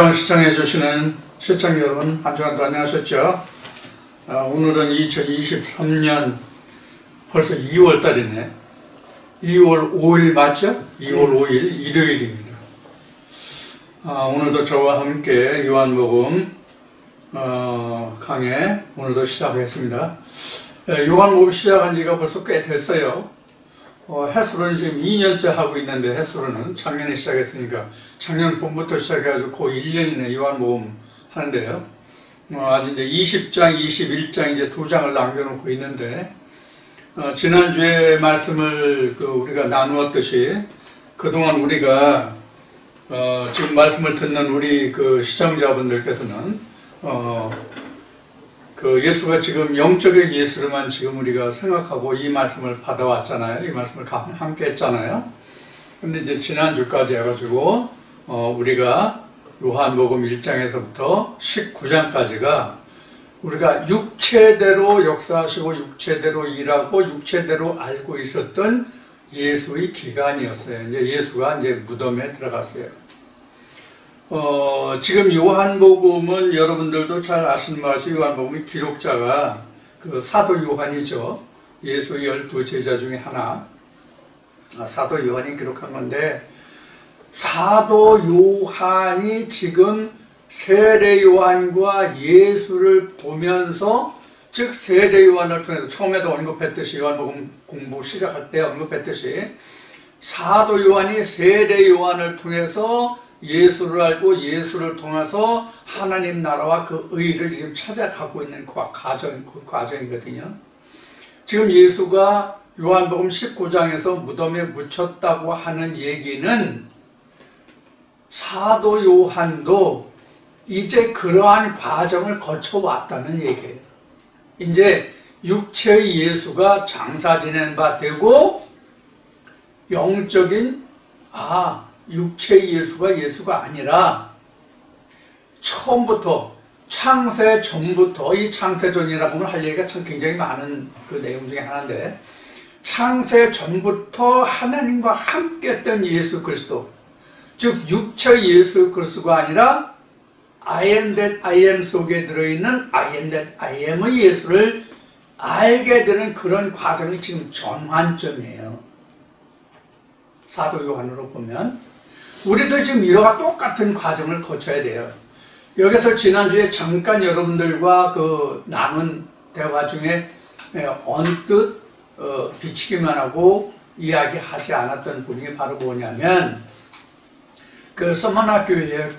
영상을 시청해 주시는 시청자 여러분, 한 주간도 안녕하셨죠? 오늘은 2023년 벌써 2월 달이네. 2월 5일 맞죠? 2월 5일 일요일입니다. 오늘도 저와 함께 요한복음 강해 오늘도 시작했습니다. 요한복음 시작한 지가 벌써 꽤 됐어요. 햇수로는 지금 2년째 하고 있는데, 햇수로는 작년에 시작했으니까 작년 봄부터 시작해가지고 거의 1년이네 요한복음 하는데요. 아직 이제 20장, 21장 이제 2장을 남겨놓고 있는데, 지난주에 말씀을 우리가 나누었듯이 그동안 우리가 지금 말씀을 듣는 우리 시청자분들께서는 예수가 지금 영적인 예수로만 지금 우리가 생각하고 이 말씀을 받아왔잖아요. 이 말씀을 함께 했잖아요. 근데 이제 지난주까지 해가지고 우리가 요한복음 1장에서부터 19장까지가 우리가 육체대로 역사하시고 육체대로 일하고 육체대로 알고 있었던 예수의 기간이었어요. 이제 예수가 이제 무덤에 들어갔어요. 지금 요한복음은 여러분들도 잘 아시는 바같이 요한복음의 기록자가 사도 요한이죠. 예수의 12제자 중에 하나. 사도 요한이 기록한 건데, 사도 요한이 지금 세례 요한과 예수를 보면서, 즉 세례 요한을 통해서 처음에도 언급했듯이 요한복음 공부 시작할 때 언급했듯이 사도 요한이 세례 요한을 통해서 예수를 알고 예수를 통해서 하나님 나라와 그 의를 지금 찾아가고 있는 과정이거든요. 지금 예수가 요한복음 19장에서 무덤에 묻혔다고 하는 얘기는 사도 요한도 이제 그러한 과정을 거쳐왔다는 얘기예요. 이제 육체의 예수가 장사 지낸 바 되고 영적인 육체의 예수가 아니라 처음부터 창세 전부터, 이 창세전이라고 하면 할 얘기가 참 굉장히 많은 내용 중에 하나인데, 창세 전부터 하나님과 함께 했던 예수 그리스도, 즉 육체의 예수 그리스도가 아니라 I am that I am 속에 들어있는 I am that I am의 예수를 알게 되는 그런 과정이 지금 전환점이에요. 사도 요한으로 보면 우리도 지금 이와 똑같은 과정을 거쳐야 돼요. 여기서 지난주에 잠깐 여러분들과 나눈 대화 중에 언뜻 비치기만 하고 이야기하지 않았던 부분이 바로 뭐냐면, 서머나 교회에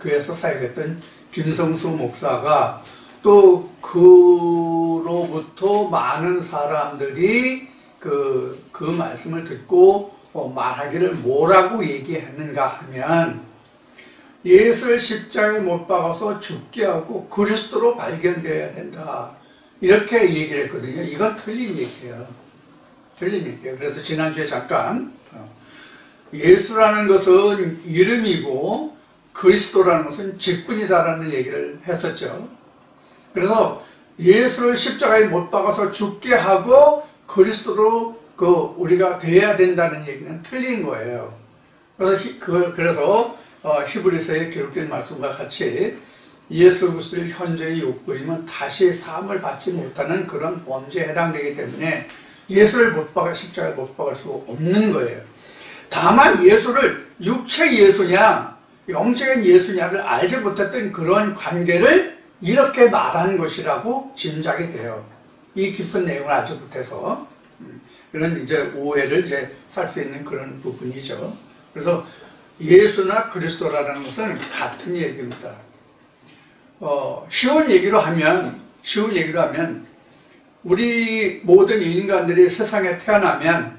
교회에서 사역했던 김성수 목사가 또 그로부터 많은 사람들이 그 말씀을 듣고 말하기를 뭐라고 얘기했는가 하면, 예수를 십자가에 못 박아서 죽게 하고 그리스도로 발견되어야 된다, 이렇게 얘기를 했거든요. 이건 틀린 얘기예요. 틀린 얘기예요. 그래서 지난주에 잠깐 예수라는 것은 이름이고 그리스도라는 것은 직분이다라는 얘기를 했었죠. 그래서 예수를 십자가에 못 박아서 죽게 하고 그리스도로 우리가 돼야 된다는 얘기는 틀린 거예요. 그래서 히브리서에 기록된 말씀과 같이 예수 그리스도의 현재의 욕구이면 다시 사함을 받지 못하는 그런 범죄에 해당되기 때문에 예수를 십자가에 못 박을 수 없는 거예요. 다만 예수를 육체 예수냐 영적인 예수냐를 알지 못했던 그런 관계를 이렇게 말한 것이라고 짐작이 돼요. 이 깊은 내용을 알지 못해서 그런 오해를 할 수 있는 그런 부분이죠. 그래서 예수나 그리스도라는 것은 같은 얘기입니다. 쉬운 얘기로 하면 우리 모든 인간들이 세상에 태어나면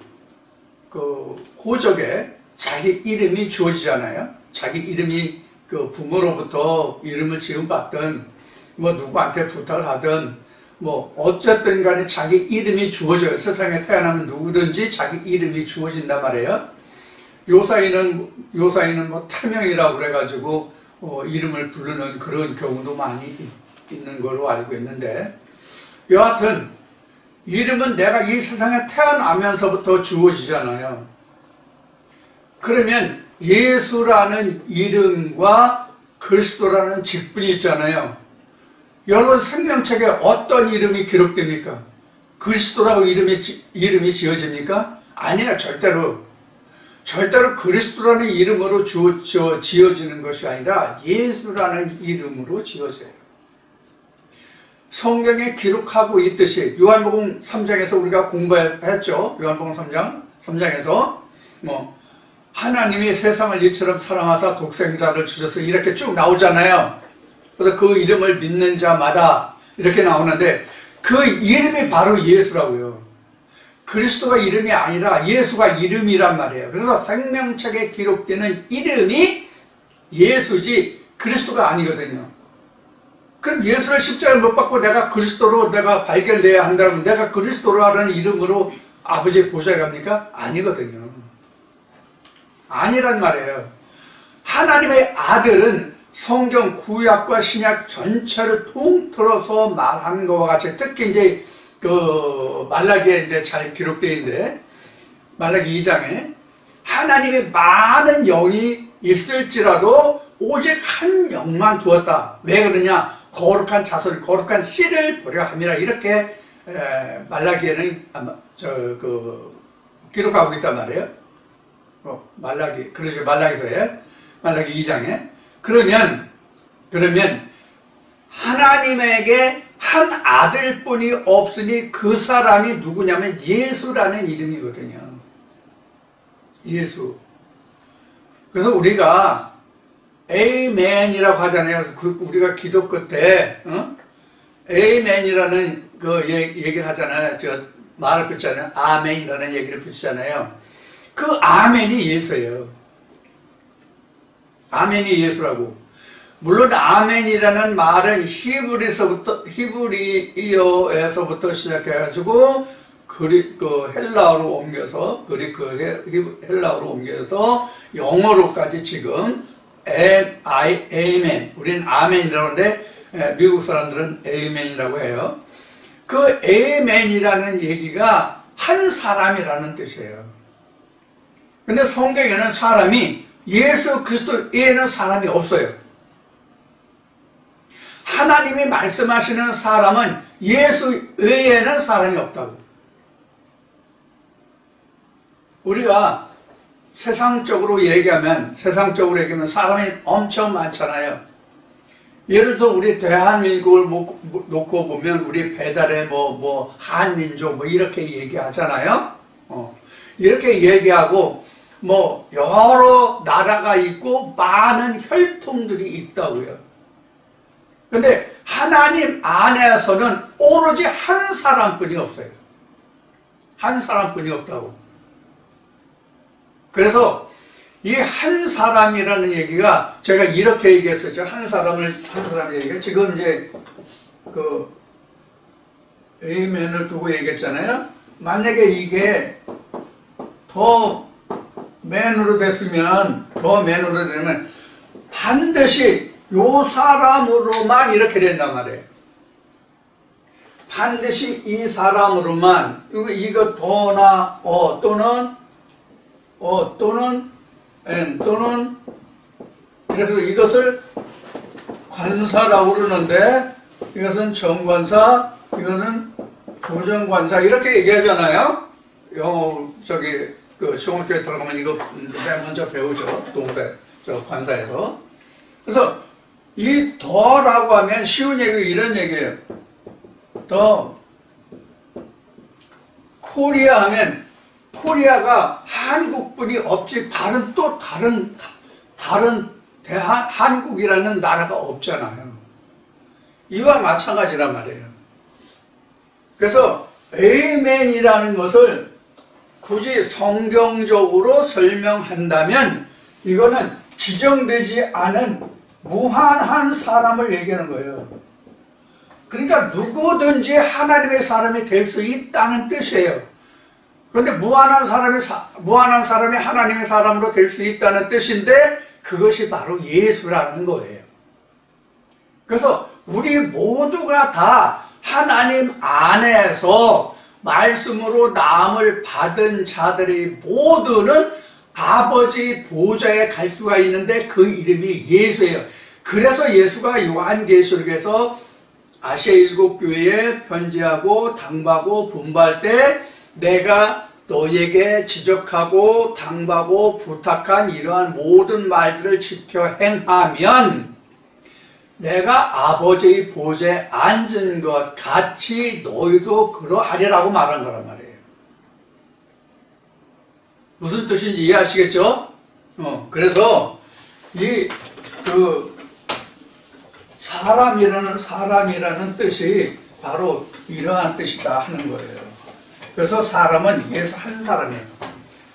호적에 자기 이름이 주어지잖아요. 자기 이름이 부모로부터 이름을 지음받든 누구한테 부탁을 하든 어쨌든 간에 자기 이름이 주어져요. 세상에 태어나면 누구든지 자기 이름이 주어진단 말이에요. 요사이는 타명이라고 그래가지고 이름을 부르는 그런 경우도 많이 있는 걸로 알고 있는데, 여하튼 이름은 내가 이 세상에 태어나면서부터 주어지잖아요. 그러면 예수라는 이름과 그리스도라는 직분이 있잖아요. 여러분 생명책에 어떤 이름이 기록됩니까? 그리스도라고 이름이 지어집니까? 아니야, 절대로. 절대로 그리스도라는 이름으로 지어지는 것이 아니라 예수라는 이름으로 지어져요. 성경에 기록하고 있듯이 요한복음 3장에서 우리가 공부했죠. 요한복음 3장에서 하나님이 세상을 이처럼 사랑하사 독생자를 주셔서 이렇게 쭉 나오잖아요. 그래서 그 이름을 믿는 자마다 이렇게 나오는데 그 이름이 바로 예수라고요. 그리스도가 이름이 아니라 예수가 이름이란 말이에요. 그래서 생명책에 기록되는 이름이 예수지 그리스도가 아니거든요. 그럼 예수를 십자가에 못 박고 내가 그리스도로 내가 발견돼야 한다면 내가 그리스도라는 이름으로 아버지의 보좌에 갑니까? 아니거든요. 아니란 말이에요. 하나님의 아들은 성경 구약과 신약 전체를 통틀어서 말한 것과 같이 특히 이제 그 말라기에 이제 잘 기록되어 있는데 말라기 2장에 하나님의 많은 영이 있을지라도 오직 한 영만 두었다. 왜 그러냐? 거룩한 자손, 거룩한 씨를 보려 함이라 이렇게 말라기에는 기록하고 있단 말이에요. 그러죠. 말라기서에 말라기 2장에 그러면 하나님에게 한 아들뿐이 없으니 그 사람이 누구냐면 예수라는 이름이거든요. 예수. 그래서 우리가 에이맨이라고 하잖아요. 우리가 기도 끝에 에이맨이라는 그 얘기를 하잖아요. 말을 붙이잖아요. 아멘이라는 얘기를 붙이잖아요. 그 아멘이 예수예요. 아멘이 예수라고. 물론 아멘이라는 말은 히브리어에서부터 시작해가지고 그 헬라어로 옮겨서 헬라어로 옮겨서 영어로까지 지금 아멘, 우리는 아멘이라고 하는데 미국 사람들은 에이멘이라고 해요. 그 에이멘이라는 얘기가 한 사람이라는 뜻이에요. 근데 성경에는 사람이 예수 그리스도 외에는 사람이 없어요. 하나님이 말씀하시는 사람은 예수 외에는 사람이 없다고. 우리가 세상적으로 얘기하면 사람이 엄청 많잖아요. 예를 들어 우리 대한민국을 놓고 보면 우리 배달의 한민족 이렇게 얘기하잖아요. 이렇게 얘기하고 여러 나라가 있고 많은 혈통들이 있다고요. 근데 하나님 안에서는 오로지 한 사람뿐이 없어요. 한 사람뿐이 없다고. 그래서 이 한 사람이라는 얘기가 제가 이렇게 얘기했었죠. 한 사람을 얘기가 지금 이제 그 에이멘을 두고 얘기했잖아요. 만약에 이게 더 맨으로 되면 반드시 요 사람으로만 이렇게 된단 말이에요. 반드시 이 사람으로만 이거 더나 또는 그래서 이것을 관사라고 그러는데 이것은 정관사, 이거는 부정관사 이렇게 얘기하잖아요. 영어 그 중학교에 들어가면 이거 맨 먼저 배우죠. 동대 관사에서. 그래서 이 더라고 하면 쉬운 얘기 이런 얘기예요. 더 코리아 하면 코리아가 한국뿐이 없지 다른 한국이라는 나라가 없잖아요. 이와 마찬가지란 말이에요. 그래서 에이멘이라는 것을 굳이 성경적으로 설명한다면 이거는 지정되지 않은 무한한 사람을 얘기하는 거예요. 그러니까 누구든지 하나님의 사람이 될 수 있다는 뜻이에요. 그런데 무한한 사람이 하나님의 사람으로 될 수 있다는 뜻인데 그것이 바로 예수라는 거예요. 그래서 우리 모두가 다 하나님 안에서 말씀으로 나음을 받은 자들이 모두는 아버지 보좌에 갈 수가 있는데 그 이름이 예수예요. 그래서 예수가 요한계시록에서 아시아 7교회에 편지하고 당부하고 분부할 때 내가 너에게 지적하고 당부하고 부탁한 이러한 모든 말들을 지켜 행하면 내가 아버지의 보좌에 앉은 것 같이 너희도 그러하리라고 말한 거란 말이에요. 무슨 뜻인지 이해하시겠죠? 그래서 사람이라는 뜻이 바로 이러한 뜻이다 하는 거예요. 그래서 사람은 예수 한 사람이에요.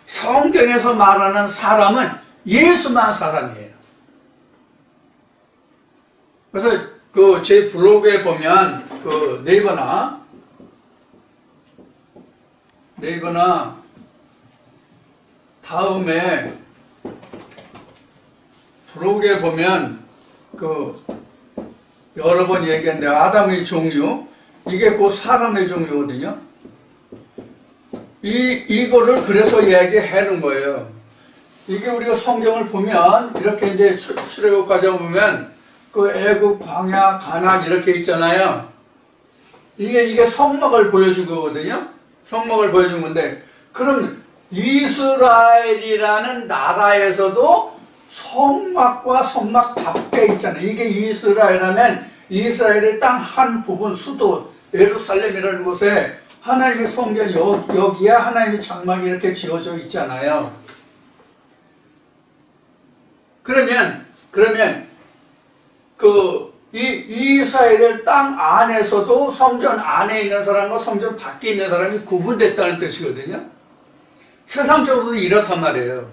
성경에서 말하는 사람은 예수만 사람이에요. 그래서 제 블로그에 보면 네이버나 다음에 블로그에 보면 여러 번 얘기했는데 아담의 종류, 이게 곧 사람의 종류거든요. 이거를 그래서 이야기하는 거예요. 이게 우리가 성경을 보면 이렇게 이제 출애굽까지 보면 애굽, 광야, 가나안 이렇게 있잖아요. 이게 성막을 보여준 거거든요. 성막을 보여준 건데, 그럼 이스라엘이라는 나라에서도 성막과 성막 밖에 있잖아요. 이게 이스라엘하면 이스라엘의 땅 한 부분 수도 예루살렘이라는 곳에 하나님의 성전 여기에 하나님의 장막이 이렇게 지어져 있잖아요. 그러면 이스라엘 땅 안에서도 성전 안에 있는 사람과 성전 밖에 있는 사람이 구분됐다는 뜻이거든요. 세상적으로도 이렇단 말이에요.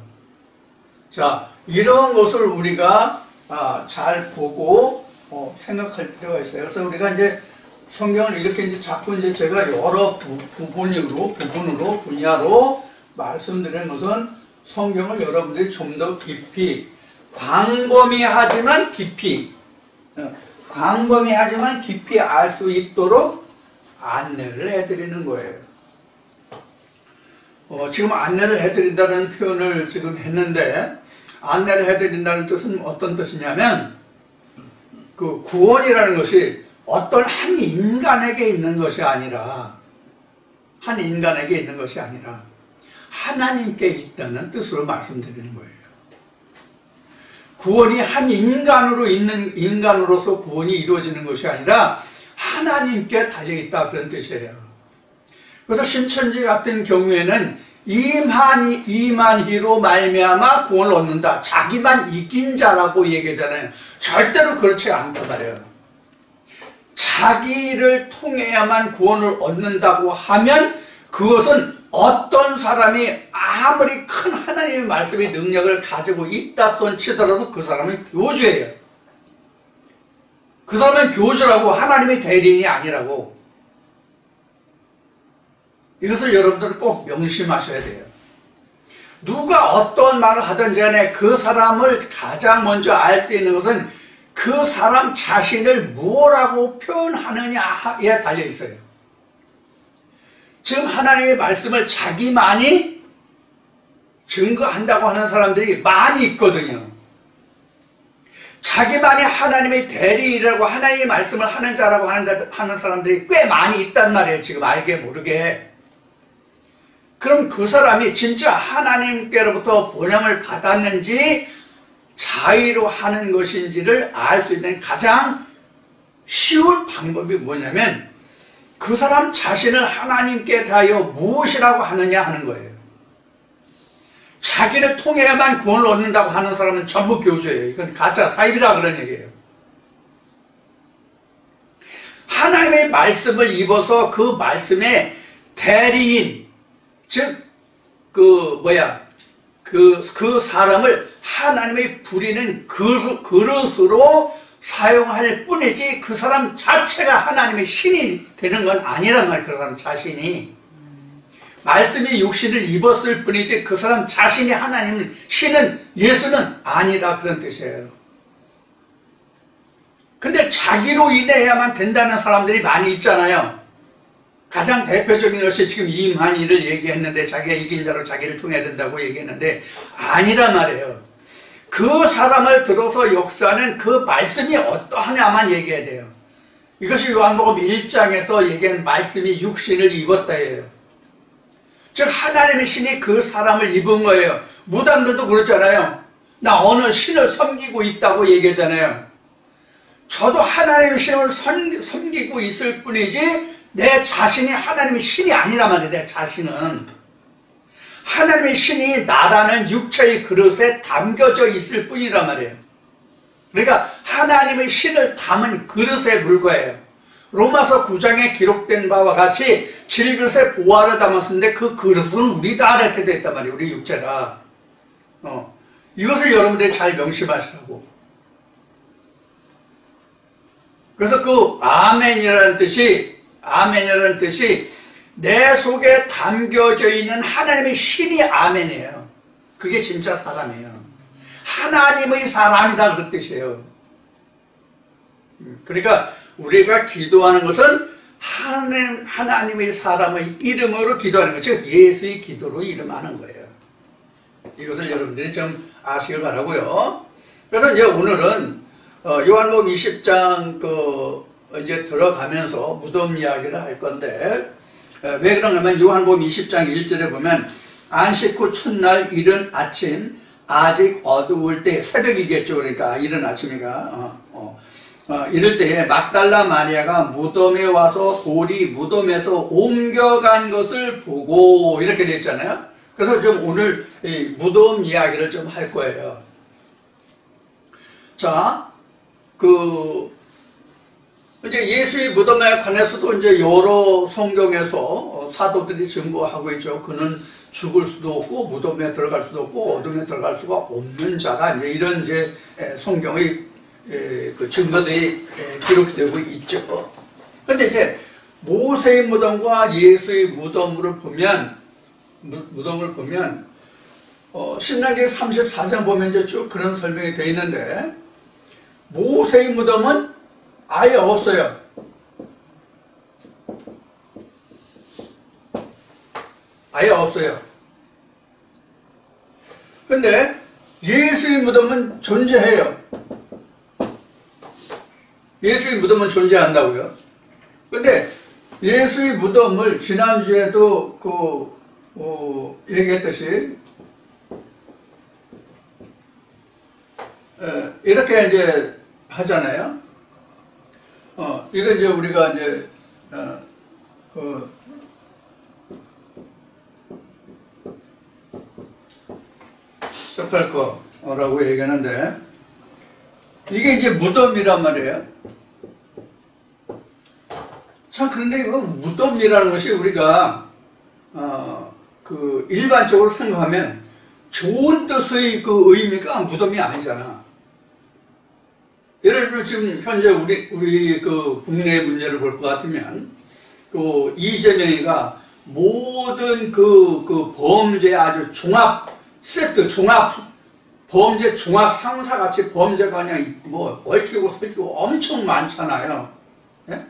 자, 이런 것을 우리가 잘 보고 생각할 필요가 있어요. 그래서 우리가 이제 성경을 이렇게 이제 자꾸 이제 제가 여러 분야로 말씀드리는 것은 성경을 여러분들이 좀 더 깊이 광범위하지만 깊이 알 수 있도록 안내를 해드리는 거예요. 지금 안내를 해드린다는 표현을 지금 했는데, 안내를 해드린다는 뜻은 어떤 뜻이냐면, 구원이라는 것이 어떤 한 인간에게 있는 것이 아니라, 하나님께 있다는 뜻으로 말씀드리는 거예요. 구원이 한 인간으로서 구원이 이루어지는 것이 아니라 하나님께 달려있다, 그런 뜻이에요. 그래서 신천지 같은 경우에는 이만희로 말미암아 구원을 얻는다, 자기만 이긴 자라고 얘기하잖아요. 절대로 그렇지 않단 말이에요. 자기를 통해야만 구원을 얻는다고 하면 그것은 어떤 사람이 아무리 큰 하나님의 말씀의 능력을 가지고 있다 손치더라도 그 사람은 교주예요. 그 사람은 교주라고, 하나님의 대리인이 아니라고. 이것을 여러분들은 꼭 명심하셔야 돼요. 누가 어떤 말을 하든지 간에 그 사람을 가장 먼저 알 수 있는 것은 그 사람 자신을 뭐라고 표현하느냐에 달려 있어요. 지금 하나님의 말씀을 자기만이 증거한다고 하는 사람들이 많이 있거든요. 자기만이 하나님의 대리인이라고 하나님의 말씀을 하는 자라고 하는 사람들이 꽤 많이 있단 말이에요. 지금 알게 모르게. 그럼 그 사람이 진짜 하나님께로부터 본향을 받았는지 자의로 하는 것인지를 알 수 있는 가장 쉬운 방법이 뭐냐면 그 사람 자신을 하나님께 대하여 무엇이라고 하느냐 하는 거예요. 자기를 통해야만 구원을 얻는다고 하는 사람은 전부 교주예요. 이건 가짜 사입이다, 그런 얘기예요. 하나님의 말씀을 입어서 그 말씀의 대리인, 즉 그 사람을 하나님의 부리는 그릇으로 사용할 뿐이지 그 사람 자체가 하나님의 신이 되는 건 아니란 말이에요. 그 사람 자신이 말씀이 육신을 입었을 뿐이지 그 사람 자신이 하나님을 신은 예수는 아니다, 그런 뜻이에요. 근데 자기로 인해야만 된다는 사람들이 많이 있잖아요. 가장 대표적인 것이 지금 이만희를 얘기했는데 자기가 이긴 자로 자기를 통해야 된다고 얘기했는데 아니란 말이에요. 그 사람을 들어서 역사하는 그 말씀이 어떠하냐만 얘기해야 돼요. 이것이 요한복음 1장에서 얘기한 말씀이 육신을 입었다예요. 즉 하나님의 신이 그 사람을 입은 거예요. 무당들도 그렇잖아요. 나 어느 신을 섬기고 있다고 얘기하잖아요. 저도 하나님의 신을 섬기고 있을 뿐이지 내 자신이 하나님의 신이 아니란 말이에요. 내 자신은 하나님의 신이 나라는 육체의 그릇에 담겨져 있을 뿐이란 말이에요. 그러니까 하나님의 신을 담은 그릇에 불과해요. 로마서 9장에 기록된 바와 같이 질그릇에 보화를 담았는데 그 그릇은 우리다 이렇게 되어 있단 말이에요. 우리 육체가. 이것을 여러분들이 잘 명심하시라고. 그래서 그 아멘이라는 뜻이 내 속에 담겨져 있는 하나님의 신이 아멘이에요. 그게 진짜 사람이에요. 하나님의 사람이다 그런 뜻이에요. 그러니까 우리가 기도하는 것은 하나님의 사람의 이름으로 기도하는 것, 즉 예수의 기도로 이름하는 거예요. 이것을 여러분들이 좀 아시길 바라고요. 그래서 이제 오늘은 요한복음 20장 이제 들어가면서 무덤 이야기를 할 건데, 왜 그런가면 요한복음 20장 1절에 보면 안식 후 첫날 이른 아침 아직 어두울 때, 새벽이겠죠. 그러니까 이른 아침이가 이럴 때에 막달라 마리아가 무덤에 와서 돌이 무덤에서 옮겨간 것을 보고, 이렇게 되어 있잖아요. 그래서 좀 오늘 이 무덤 이야기를 좀 할 거예요. 자, 이제 예수의 무덤에 관해서도 이제 여러 성경에서 사도들이 증거하고 있죠. 그는 죽을 수도 없고 무덤에 들어갈 수도 없고 어둠에 들어갈 수가 없는 자다. 이제 이런 이제 성경의 그 증거들이 기록되고 있죠. 그런데 이제 모세의 무덤과 예수의 무덤을 보면 신명기 34장 보면 이제 쭉 그런 설명이 되어 있는데, 모세의 무덤은 아예 없어요. 아예 없어요. 근데 예수의 무덤은 존재해요. 예수의 무덤은 존재한다고요. 근데 예수의 무덤을 지난주에도 얘기했듯이 이렇게 이제 하잖아요. 이거 이제 우리가 이제 세팔거라고 얘기하는데, 이게 이제 무덤이란 말이에요. 참, 그런데 이거 무덤이라는 것이 우리가 일반적으로 생각하면 좋은 뜻의 그 의미가 무덤이 아니잖아. 예를 들어 지금 현재 우리 그 국내 문제를 볼 것 같으면 이재명이가 모든 그 범죄 아주 범죄 종합 상사같이 범죄가 그냥 뭐 얽히고 설키고 엄청 많잖아요. 예?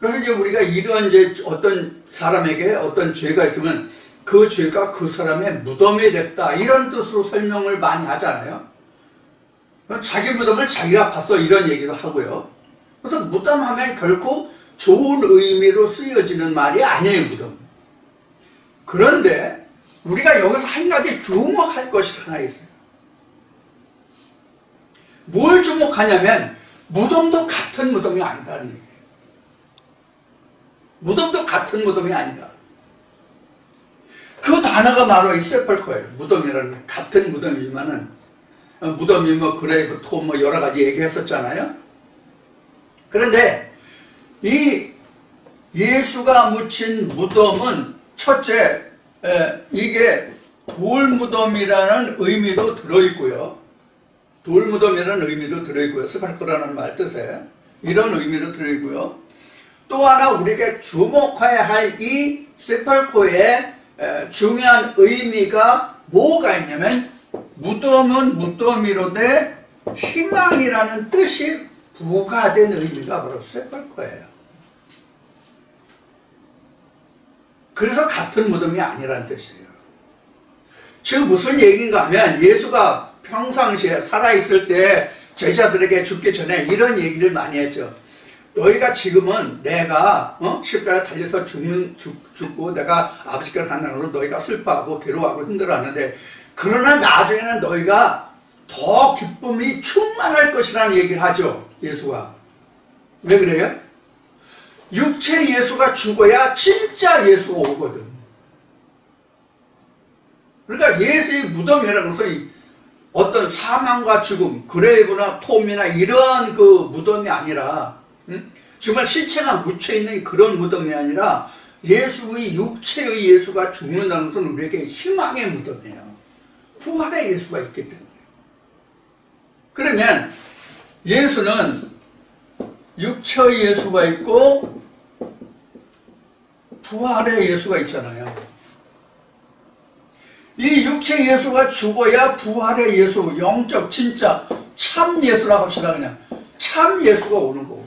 그래서 이제 우리가 이런 이제 어떤 사람에게 어떤 죄가 있으면 그 죄가 그 사람의 무덤이 됐다, 이런 뜻으로 설명을 많이 하잖아요. 자기 무덤을 자기가 봤어, 이런 얘기도 하고요. 그래서 무덤하면 결코 좋은 의미로 쓰여지는 말이 아니에요, 무덤. 그런데 우리가 여기서 한 가지 주목할 것이 하나 있어요. 뭘 주목하냐면 무덤도 같은 무덤이 아니다는 얘기예요. 무덤도 같은 무덤이 아니다. 그 단어가 바로 이 세팔거예요. 무덤이라는, 같은 무덤이지만은, 무덤이 뭐 그레이브 톰 뭐 여러 가지 얘기했었잖아요. 그런데 이 예수가 묻힌 무덤은 첫째, 이게 돌무덤이라는 의미도 들어있고요. 돌무덤이라는 의미도 들어있고요. 세팔거라는 말 뜻에 이런 의미도 들어있고요. 또 하나 우리에게 주목해야 할 이 세팔거의 중요한 의미가 뭐가 있냐면, 무덤은 무덤이로되 희망이라는 뜻이 부과된 의미가 바로 세팔거예요. 그래서 같은 무덤이 아니라는 뜻이에요. 지금 무슨 얘기인가 하면, 예수가 평상시에 살아있을 때 제자들에게 죽기 전에 이런 얘기를 많이 했죠. 너희가 지금은 내가 십자가에 달려서 죽고 내가 아버지께로 간다는 걸로 너희가 슬퍼하고 괴로워하고 힘들어하는데, 그러나 나중에는 너희가 더 기쁨이 충만할 것이라는 얘기를 하죠, 예수가. 왜 그래요? 육체 예수가 죽어야 진짜 예수가 오거든. 그러니까 예수의 무덤이라는 것은 어떤 사망과 죽음, 그레이브나 톰이나 이런 그 무덤이 아니라, 정말 신체가 묻혀있는 그런 무덤이 아니라 예수의 육체의 예수가 죽는다는 것은 우리에게 희망의 무덤이에요. 부활의 예수가 있기 때문에. 그러면 예수는 육체의 예수가 있고 부활의 예수가 있잖아요. 이 육체 예수가 죽어야 부활의 예수, 영적 진짜 참 예수라고 합시다. 그냥 참 예수가 오는 거거든요.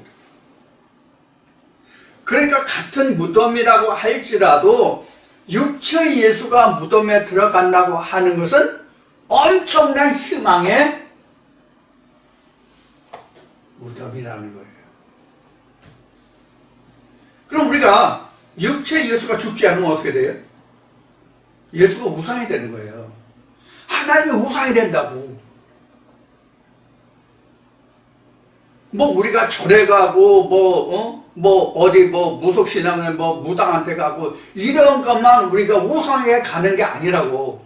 그러니까 같은 무덤이라고 할지라도 육체의 예수가 무덤에 들어간다고 하는 것은 엄청난 희망의 무덤이라는 거예요. 그럼 우리가 육체 예수가 죽지 않으면 어떻게 돼요? 예수가 우상이 되는 거예요. 하나님이 우상이 된다고. 뭐 우리가 절에 가고 어디 무속신앙에 무당한테 가고 이런 것만 우리가 우상에 가는 게 아니라고.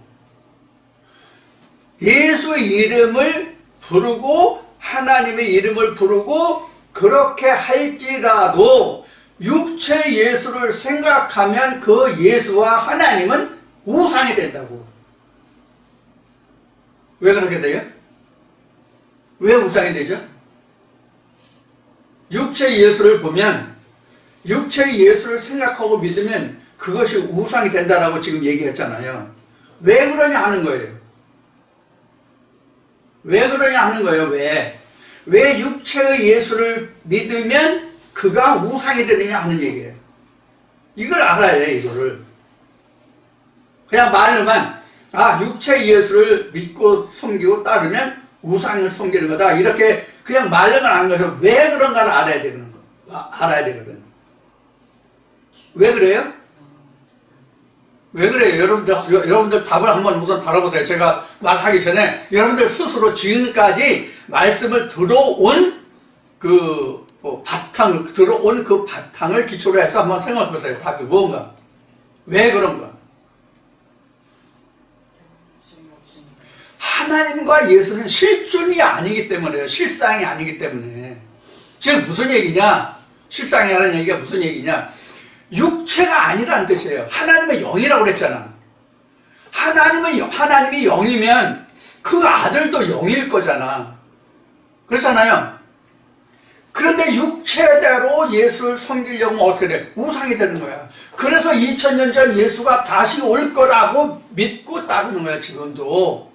예수의 이름을 부르고 하나님의 이름을 부르고 그렇게 할지라도 육체 예수를 생각하면 그 예수와 하나님은 우상이 된다고. 왜 그렇게 돼요? 왜 우상이 되죠? 육체 예수를 보면, 육체 예수를 생각하고 믿으면 그것이 우상이 된다라고 지금 얘기했잖아요. 왜 그러냐 하는 거예요. 왜 그러냐 하는 거예요. 왜 육체의 예수를 믿으면 그가 우상이 되느냐 하는 얘기예요. 이걸 알아야 돼, 이거를. 그냥 말로만, 육체 예수를 믿고 섬기고 따르면 우상을 섬기는 거다. 이렇게 그냥 말로만 하는 거죠. 왜 그런가를 알아야 되는 거. 알아야 되거든. 왜 그래요? 왜 그래요? 여러분들 답을 한번 우선 다뤄보세요. 제가 말하기 전에 여러분들 스스로 지금까지 말씀을 들어온 들어온 그 바탕을 기초로 해서 한번 생각해 보세요. 답이 뭔가? 왜 그런가? 하나님과 예수는 실존이 아니기 때문에요. 실상이 아니기 때문에. 지금 무슨 얘기냐? 실상이라는 얘기가 무슨 얘기냐? 육체가 아니라는 뜻이에요. 하나님의 영이라고 그랬잖아. 하나님이 영이면 그 아들도 영일 거잖아. 그렇잖아요. 그런데 육체대로 예수를 섬기려면 어떻게 돼? 우상이 되는 거야. 그래서 2000년 전 예수가 다시 올 거라고 믿고 따르는 거야, 지금도.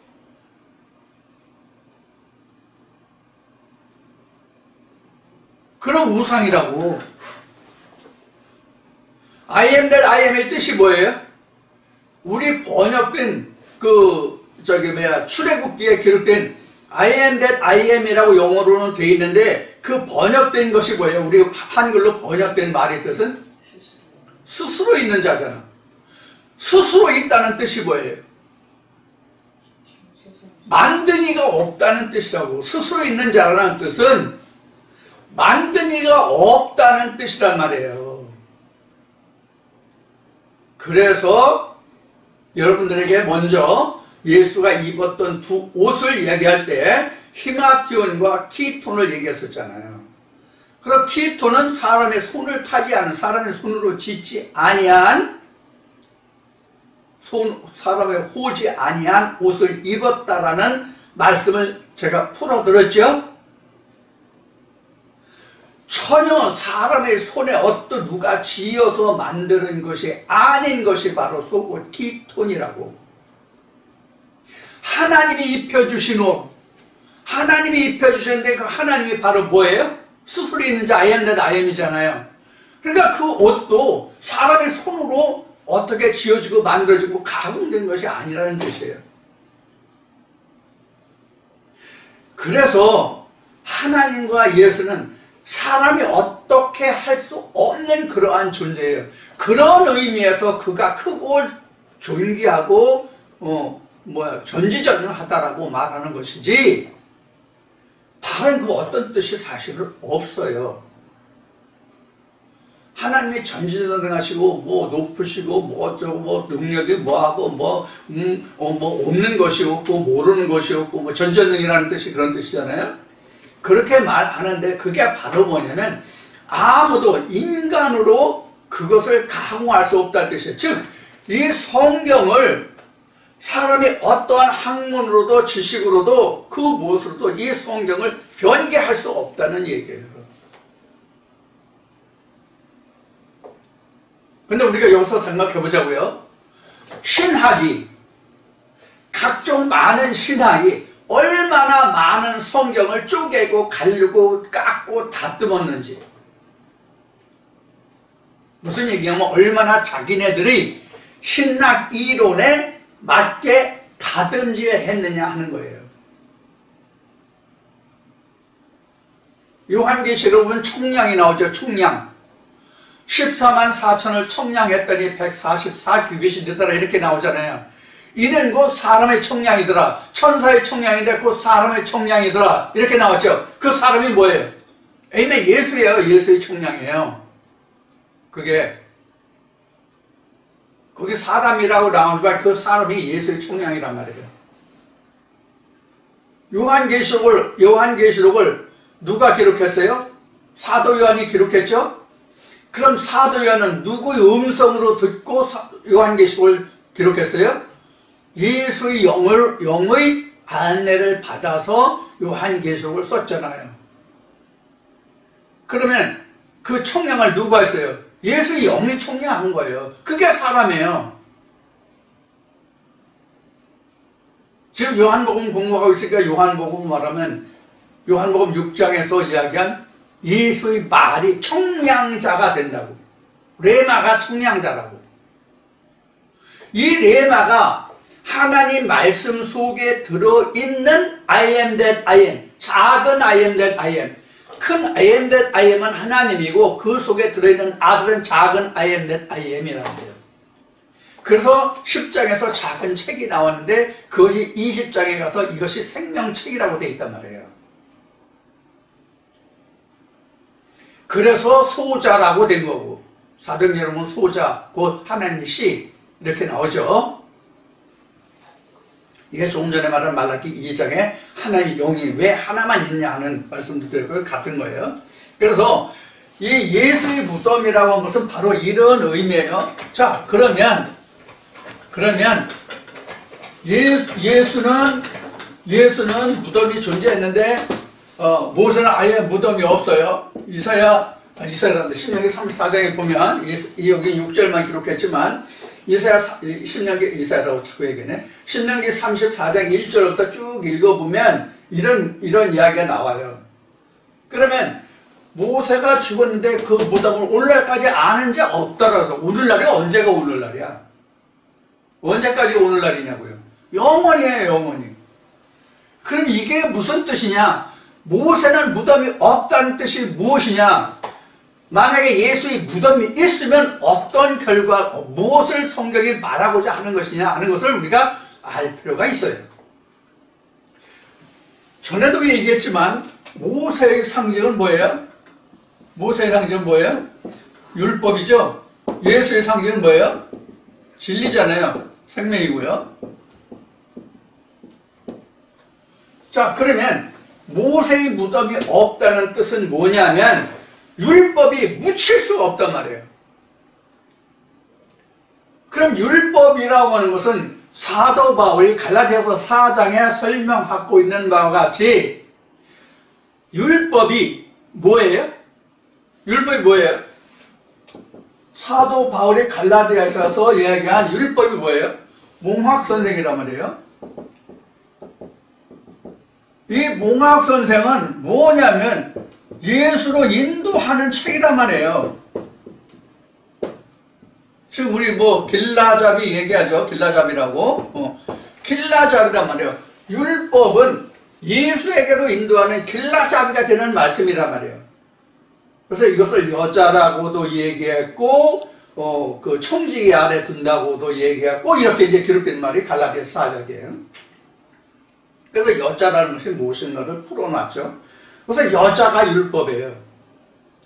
그런 우상이라고. I am that I am의 뜻이 뭐예요? 우리 번역된 출애굽기에 기록된 I am that I am이라고 영어로는 돼 있는데 그 번역된 것이 뭐예요? 우리 한글로 번역된 말의 뜻은 스스로 있는 자잖아. 스스로 있다는 뜻이 뭐예요? 만든 이가 없다는 뜻이라고. 스스로 있는 자라는 뜻은 만든 이가 없다는 뜻이란 말이에요. 그래서 여러분들에게 먼저 예수가 입었던 두 옷을 얘기할 때 히마티온과 키톤을 얘기했었잖아요. 그럼 키톤은 사람의 손을 타지 않은, 사람의 손으로 짓지 아니한, 사람의 호지 아니한 옷을 입었다라는 말씀을 제가 풀어드렸죠. 전혀 사람의 손에 누가 지어서 만드는 것이 아닌 것이 바로 속옷 키톤이라고. 하나님이 입혀주신 옷, 하나님이 입혀주셨는데 그 하나님이 바로 뭐예요? 스스로 있는 자 I am that I am이잖아요. 그러니까 그 옷도 사람의 손으로 어떻게 지어지고 만들어지고 가공된 것이 아니라는 뜻이에요. 그래서 하나님과 예수는 사람이 어떻게 할 수 없는 그러한 존재예요. 그런 의미에서 그가 크고 존귀하고 전지전능하다라고 말하는 것이지 다른 그 어떤 뜻이 사실은 없어요. 하나님이 전지전능하시고 뭐 높으시고 뭐 어쩌고 뭐 능력이 뭐하고 뭐 없는 것이 없고 모르는 것이 없고 뭐 전지전능이라는 뜻이 그런 뜻이잖아요. 그렇게 말하는데 그게 바로 뭐냐면 아무도 인간으로 그것을 가공할 수 없다는 뜻이에요. 즉, 이 성경을 사람이 어떠한 학문으로도 지식으로도 그 무엇으로도 이 성경을 변개할 수 없다는 얘기예요. 근데 우리가 여기서 생각해 보자고요. 신학이, 각종 많은 신학이 얼마나 많은 성경을 쪼개고 가르고 깎고 다듬었는지. 무슨 얘기냐면 얼마나 자기네들이 신학 이론에 맞게 다듬질했느냐 하는 거예요. 요한계시록 보면 총량이 나오죠. 총량. 14만 4천을 총량했더니 144규빗이 되더라 이렇게 나오잖아요. 이는 곧 사람의 총량이더라. 천사의 총량인데 곧 사람의 총량이더라 이렇게 나왔죠. 그 사람이 뭐예요? 아멘, 예수예요. 예수의 총량이에요. 그게 거기 사람이라고 나오니까 그 사람이 예수의 총량이란 말이에요. 요한계시록을 누가 기록했어요? 사도 요한이 기록했죠? 그럼 사도 요한은 누구의 음성으로 듣고 요한계시록을 기록했어요? 예수의 영의 안내를 받아서 요한계시록을 썼잖아요. 그러면 그 총량을 누가 했어요? 예수의 영이 총량한 거예요. 그게 사람이에요. 지금 요한복음 공부하고 있으니까 요한복음 말하면 요한복음 6장에서 이야기한 예수의 말이 총량자가 된다고. 레마가 총량자라고. 이 레마가 하나님 말씀 속에 들어있는 I am that I am, 작은 I am that I am, 큰 I am that I am은 하나님이고 그 속에 들어있는 아들은 작은 I am that I am이라는 거예요. 그래서 10장에서 작은 책이 나왔는데 그것이 20장에 가서 이것이 생명책이라고 되어 있단 말이에요. 그래서 소자라고 된 거고, 사도행전은 소자, 곧 하나님의 씨 이렇게 나오죠. 이게 조금 전에 말한 말라기 2장에 하나님의 영이 왜 하나만 있냐 하는 말씀도 드렸고요. 같은 거예요. 그래서 이 예수의 무덤이라고 하는 것은 바로 이런 의미예요. 자, 그러면 예수는 무덤이 존재했는데 모세는 아예 무덤이 없어요. 이사야라는데 신명기 34장에 보면 여기 6절만 기록했지만 이사야라고 자꾸 얘기하네. 신명기 34장 1절부터 쭉 읽어보면 이런 이야기가 나와요. 그러면 모세가 죽었는데 그 무덤을 오늘날까지 아는 자 없더라도 오늘날이 언제가 오늘날이야? 언제까지가 오늘날이냐고요? 영원이에요, 영원히. 그럼 이게 무슨 뜻이냐? 모세는 무덤이 없다는 뜻이 무엇이냐? 만약에 예수의 무덤이 있으면 어떤 결과, 무엇을 성경이 말하고자 하는 것이냐 하는 것을 우리가 알 필요가 있어요. 전에도 얘기했지만 모세의 상징은 뭐예요? 모세의 상징은 뭐예요? 율법이죠. 예수의 상징은 뭐예요? 진리잖아요. 생명이고요. 자, 그러면 모세의 무덤이 없다는 뜻은 뭐냐면 율법이 묻힐 수가 없단 말이에요. 그럼 율법이라고 하는 것은 사도 바울이 갈라디아서 4장에 설명하고 있는 바와 같이 율법이 뭐예요? 율법이 뭐예요? 사도 바울이 갈라디아서에서 이야기한 율법이 뭐예요? 몽학선생이란 말이에요. 이 몽학선생은 뭐냐면 예수로 인도하는 책이란 말이에요. 지금 우리 길라잡이 얘기하죠. 길라잡이라고. 길라잡이란 말이에요. 율법은 예수에게로 인도하는 길라잡이가 되는 말씀이란 말이에요. 그래서 이것을 여자라고도 얘기했고, 그 청지기 아래 둔다고도 얘기했고, 이렇게 이제 기록된 말이 갈라디아서 4장이에요. 그래서 여자라는 것이 무엇인가를 풀어놨죠. 그래서 여자가 율법이에요.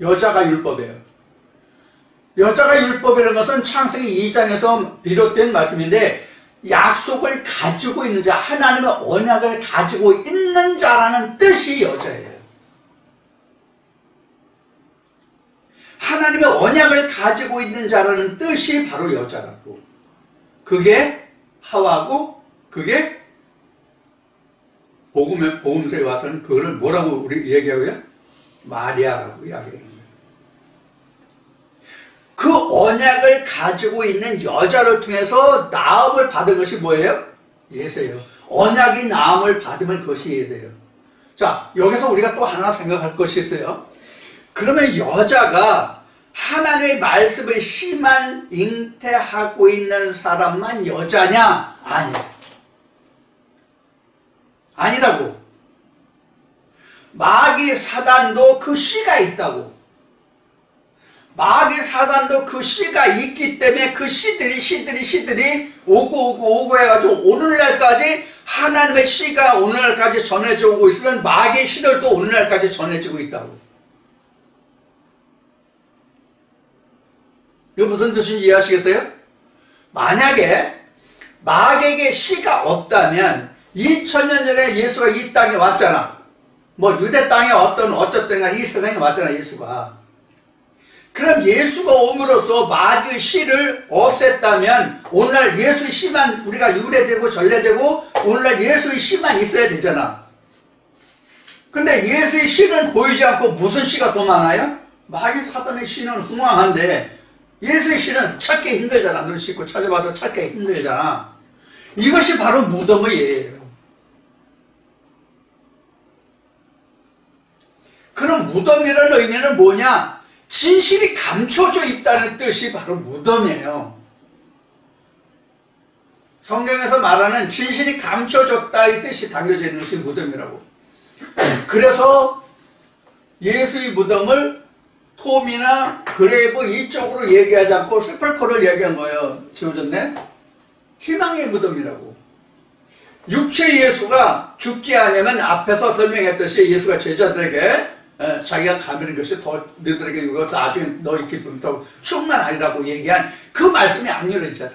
여자가 율법이에요. 여자가 율법이라는 것은 창세기 2장에서 비롯된 말씀인데, 약속을 가지고 있는 자, 하나님의 언약을 가지고 있는 자라는 뜻이 여자예요. 하나님의 언약을 가지고 있는 자라는 뜻이 바로 여자라고. 그게 하와고, 그게 복음서에 와서는 그거를 뭐라고 우리 얘기하고요? 마리아라고 이야기하는 거예요. 그 언약을 가지고 있는 여자를 통해서 나음을 받은 것이 뭐예요? 예수예요. 언약이 나음을 받으면 그것이 예수예요. 자, 여기서 우리가 또 하나 생각할 것이 있어요. 그러면 여자가 하나님의 말씀을 심한 잉태하고 있는 사람만 여자냐? 아니야. 아니라고. 마귀 사단도 그 씨가 있다고. 마귀 사단도 그 씨가 있기 때문에 그 씨들이 오고 해가지고 오늘날까지 하나님의 씨가 오늘날까지 전해져 오고 있으면 마귀의 씨들도 오늘날까지 전해지고 있다고. 이거 무슨 뜻인지 이해하시겠어요? 만약에 마귀에게 씨가 없다면 2000년 전에 예수가 이 땅에 왔잖아. 뭐 유대 땅에 어쨌든 간에 이 세상에 왔잖아, 예수가. 그럼 예수가 옴으로써 마귀의 씨를 없앴다면 오늘날 예수의 씨만 우리가 유래되고 전래되고 오늘날 예수의 씨만 있어야 되잖아. 근데 예수의 씨는 보이지 않고 무슨 씨가 더 많아요? 마귀 사단의 씨는 흥왕한데 예수의 씨는 찾기 힘들잖아. 눈 씻고 찾아봐도 찾기 힘들잖아. 이것이 바로 무덤의 예예요. 그럼 무덤이라는 의미는 뭐냐? 진실이 감춰져 있다는 뜻이 바로 무덤이에요. 성경에서 말하는 진실이 감춰졌다 이 뜻이 담겨져 있는 것이 무덤이라고. 그래서 예수의 무덤을 톰이나 그레이브 이쪽으로 얘기하지 않고 세펄커를 얘기한 거예요. 지워졌네? 희망의 무덤이라고. 육체 예수가 죽지 않으면 앞에서 설명했듯이 예수가 제자들에게 자기가 가면 것이 더 너희들에게 이거 나중에 너희 기쁨이 더 충만하리라고 얘기한 그 말씀이 안 이루어지잖아.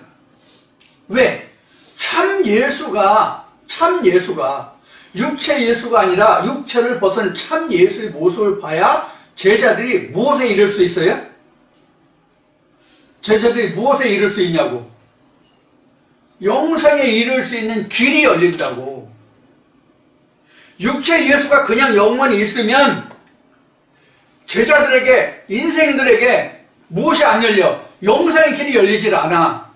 왜? 참 예수가 육체 예수가 아니라 육체를 벗은 참 예수의 모습을 봐야 제자들이 무엇에 이를 수 있어요? 제자들이 무엇에 이를 수 있냐고? 영생에 이를 수 있는 길이 열린다고. 육체 예수가 그냥 영원히 있으면 제자들에게, 인생들에게 무엇이 안 열려? 영생의 길이 열리질 않아.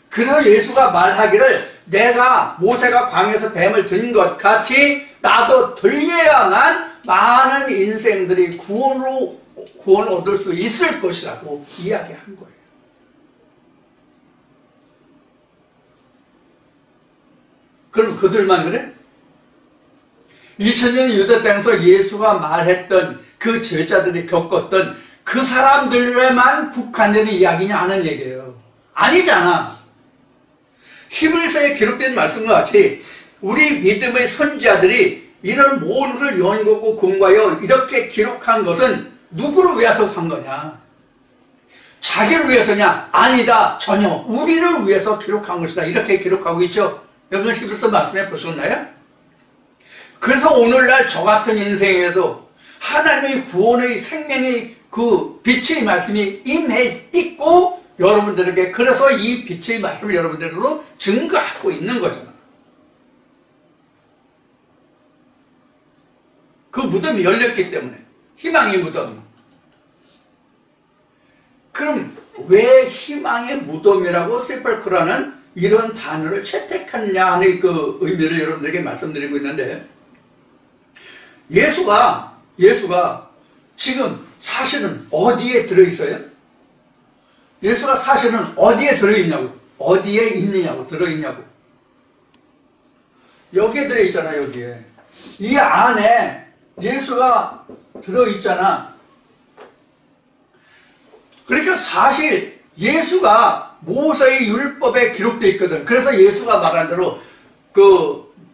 그래서 예수가 말하기를 내가 모세가 광야에서 뱀을 든 것 같이 나도 들려야만 많은 인생들이 구원을 얻을 수 있을 것이라고 이야기한 거예요. 그럼 그들만 그래? 2000년 유대 땅에서 예수가 말했던 그 제자들이 겪었던 그 사람들에만 국한되는 이야기냐 하는 얘기예요. 아니잖아. 히브리서에 기록된 말씀과 같이 우리 믿음의 선지자들이 이런 모든 것을 연구하고 공부하여 이렇게 기록한 것은 누구를 위해서 한 거냐? 자기를 위해서냐? 아니다. 전혀 우리를 위해서 기록한 것이다. 이렇게 기록하고 있죠. 여러분 히브리서 말씀에 보셨나요? 그래서 오늘날 저 같은 인생에도 하나님의 구원의 생명의 그 빛의 말씀이 임해 있고 여러분들에게 그래서 이 빛의 말씀을 여러분들로 증거하고 있는 거잖아. 그 무덤이 열렸기 때문에 희망의 무덤. 그럼 왜 희망의 무덤이라고 세펄크라는 이런 단어를 채택했냐 하는 그 의미를 여러분들에게 말씀드리고 있는데 예수가 지금 사실은 어디에 들어있어요? 예수가 사실은 어디에 들어있냐고. 어디에 있느냐고. 들어있냐고. 여기에 들어있잖아. 여기에. 이 안에 예수가 들어있잖아. 그러니까 사실 예수가 모세의 율법에 기록되어 있거든. 그래서 예수가 말한 대로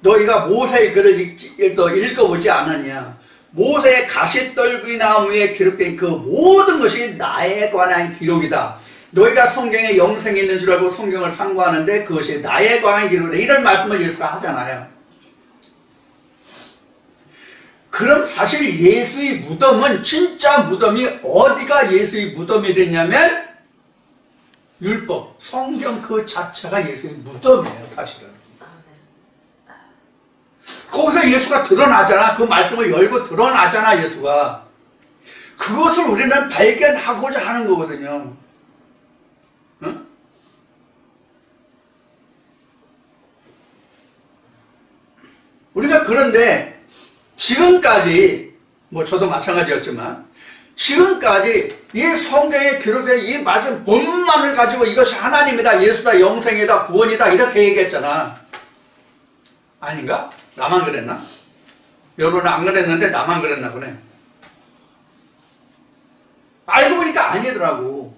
너희가 모세의 글을 읽어보지 않았냐. 모세의 가시떨기 나무에 기록된 그 모든 것이 나에 관한 기록이다. 너희가 성경에 영생이 있는 줄 알고 성경을 상고하는데 그것이 나에 관한 기록이다. 이런 말씀을 예수가 하잖아요. 그럼 사실 예수의 무덤은, 진짜 무덤이 어디가 예수의 무덤이 됐냐면 율법, 성경 그 자체가 예수의 무덤이에요, 사실은. 거기서 예수가 드러나잖아. 그 말씀을 열고 드러나잖아, 예수가. 그것을 우리는 발견하고자 하는 거거든요. 응? 우리가 그런데 지금까지, 저도 마찬가지였지만, 지금까지 이 성경에 기록된 이 말씀 본문만을 가지고 이것이 하나님이다, 예수다, 영생이다, 구원이다, 이렇게 얘기했잖아. 아닌가? 나만 그랬나? 여러분은 안 그랬는데 나만 그랬나 보네. 알고 보니까 아니더라고.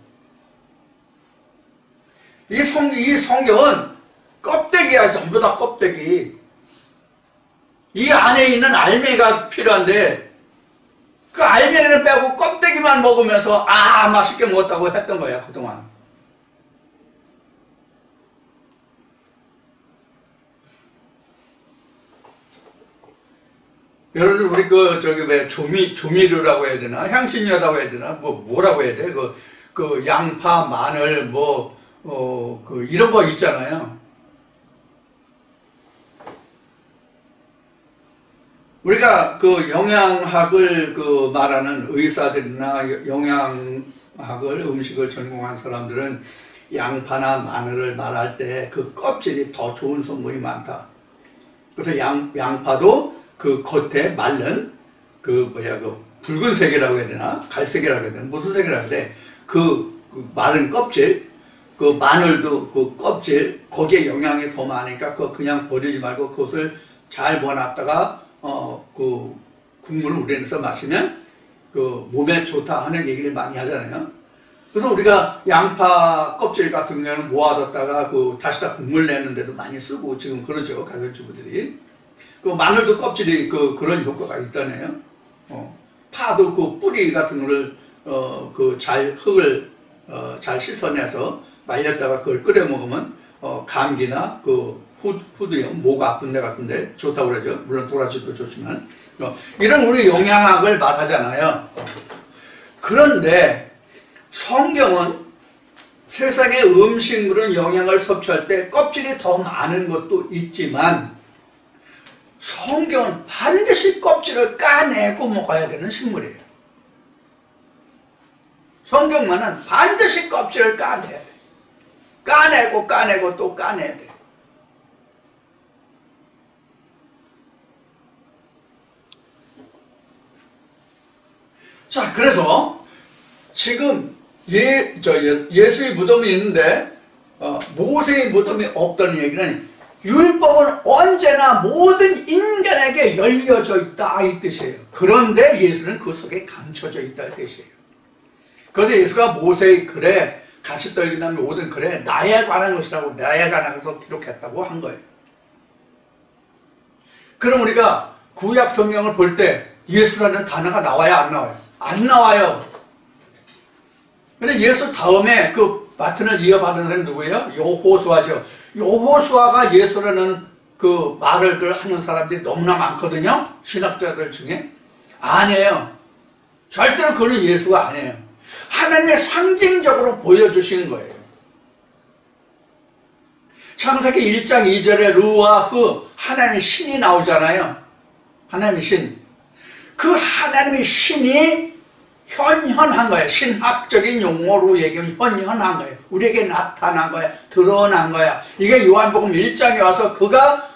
이 성경은 껍데기야, 전부 다 껍데기. 이 안에 있는 알맹이가 필요한데 그 알맹이를 빼고 껍데기만 먹으면서 맛있게 먹었다고 했던 거야, 그동안. 여러분들 우리 조미료라고 해야 되나, 향신료라고 해야 되나, 뭐라고 해야 돼? 양파, 마늘, 이런 거 있잖아요. 우리가 영양학을 말하는 의사들이나 영양학을, 음식을 전공한 사람들은 양파나 마늘을 말할 때 그 껍질이 더 좋은 성분이 많다. 그래서 양파도 그 겉에 말른 붉은색이라고 해야 되나, 갈색이라고 해야 되나, 무슨 색이라고 해야 돼? 그 마른 껍질, 그 마늘도 그 껍질, 거기에 영양이 더 많으니까 그거 그냥 버리지 말고 그것을 잘 모아놨다가 그 국물을 우려내서 마시면 몸에 좋다 하는 얘기를 많이 하잖아요. 그래서 우리가 양파 껍질 같은 경우는 모아뒀다가 다시 다 국물 내는데도 많이 쓰고 지금 그러죠, 가정주부들이. 마늘도 껍질이 그런 효과가 있다네요. 파도 그 뿌리 같은 거를 흙을 잘 씻어내서 말렸다가 그걸 끓여 먹으면 감기나 후두염, 목 아픈 데 같은데 좋다고 그러죠. 물론 도라지도 좋지만. 이런 우리 영양학을 말하잖아요. 그런데 성경은 세상의 음식물은 영양을 섭취할 때 껍질이 더 많은 것도 있지만 성경은 반드시 껍질을 까내고 먹어야 되는 식물이에요. 성경만은 반드시 껍질을 까내야 돼. 까내고 또 까내야 돼. 자, 그래서 지금 예수의 무덤이 있는데 모세의 무덤이 없다는 얘기는 율법은 언제나 모든 인간에게 열려져 있다 이 뜻이에요. 그런데 예수는 그 속에 감춰져 있다 이 뜻이에요. 그래서 예수가 모세의 글에 가시떨기나무 모든 글에 나에 관한 것이라고, 나에 관한 것을 기록했다고 한 거예요. 그럼 우리가 구약 성경을 볼 때 예수라는 단어가 나와요, 안 나와요? 안 나와요. 근데 예수 다음에 바튼을 이어받은 사람이 누구예요? 여호수아죠. 여호수아가 예수라는 말을 하는 사람들이 너무나 많거든요. 신학자들 중에. 아니에요. 절대로 그는 예수가 아니에요. 하나님의 상징적으로 보여주신 거예요. 창세기 1장 2절에 루아흐, 하나님의 신이 나오잖아요. 하나님의 신. 그 하나님의 신이 현현한 거예요. 신학적인 용어로 얘기하면 현현한 거예요. 우리에게 나타난 거야. 드러난 거야. 이게 요한복음 1장에 와서 그가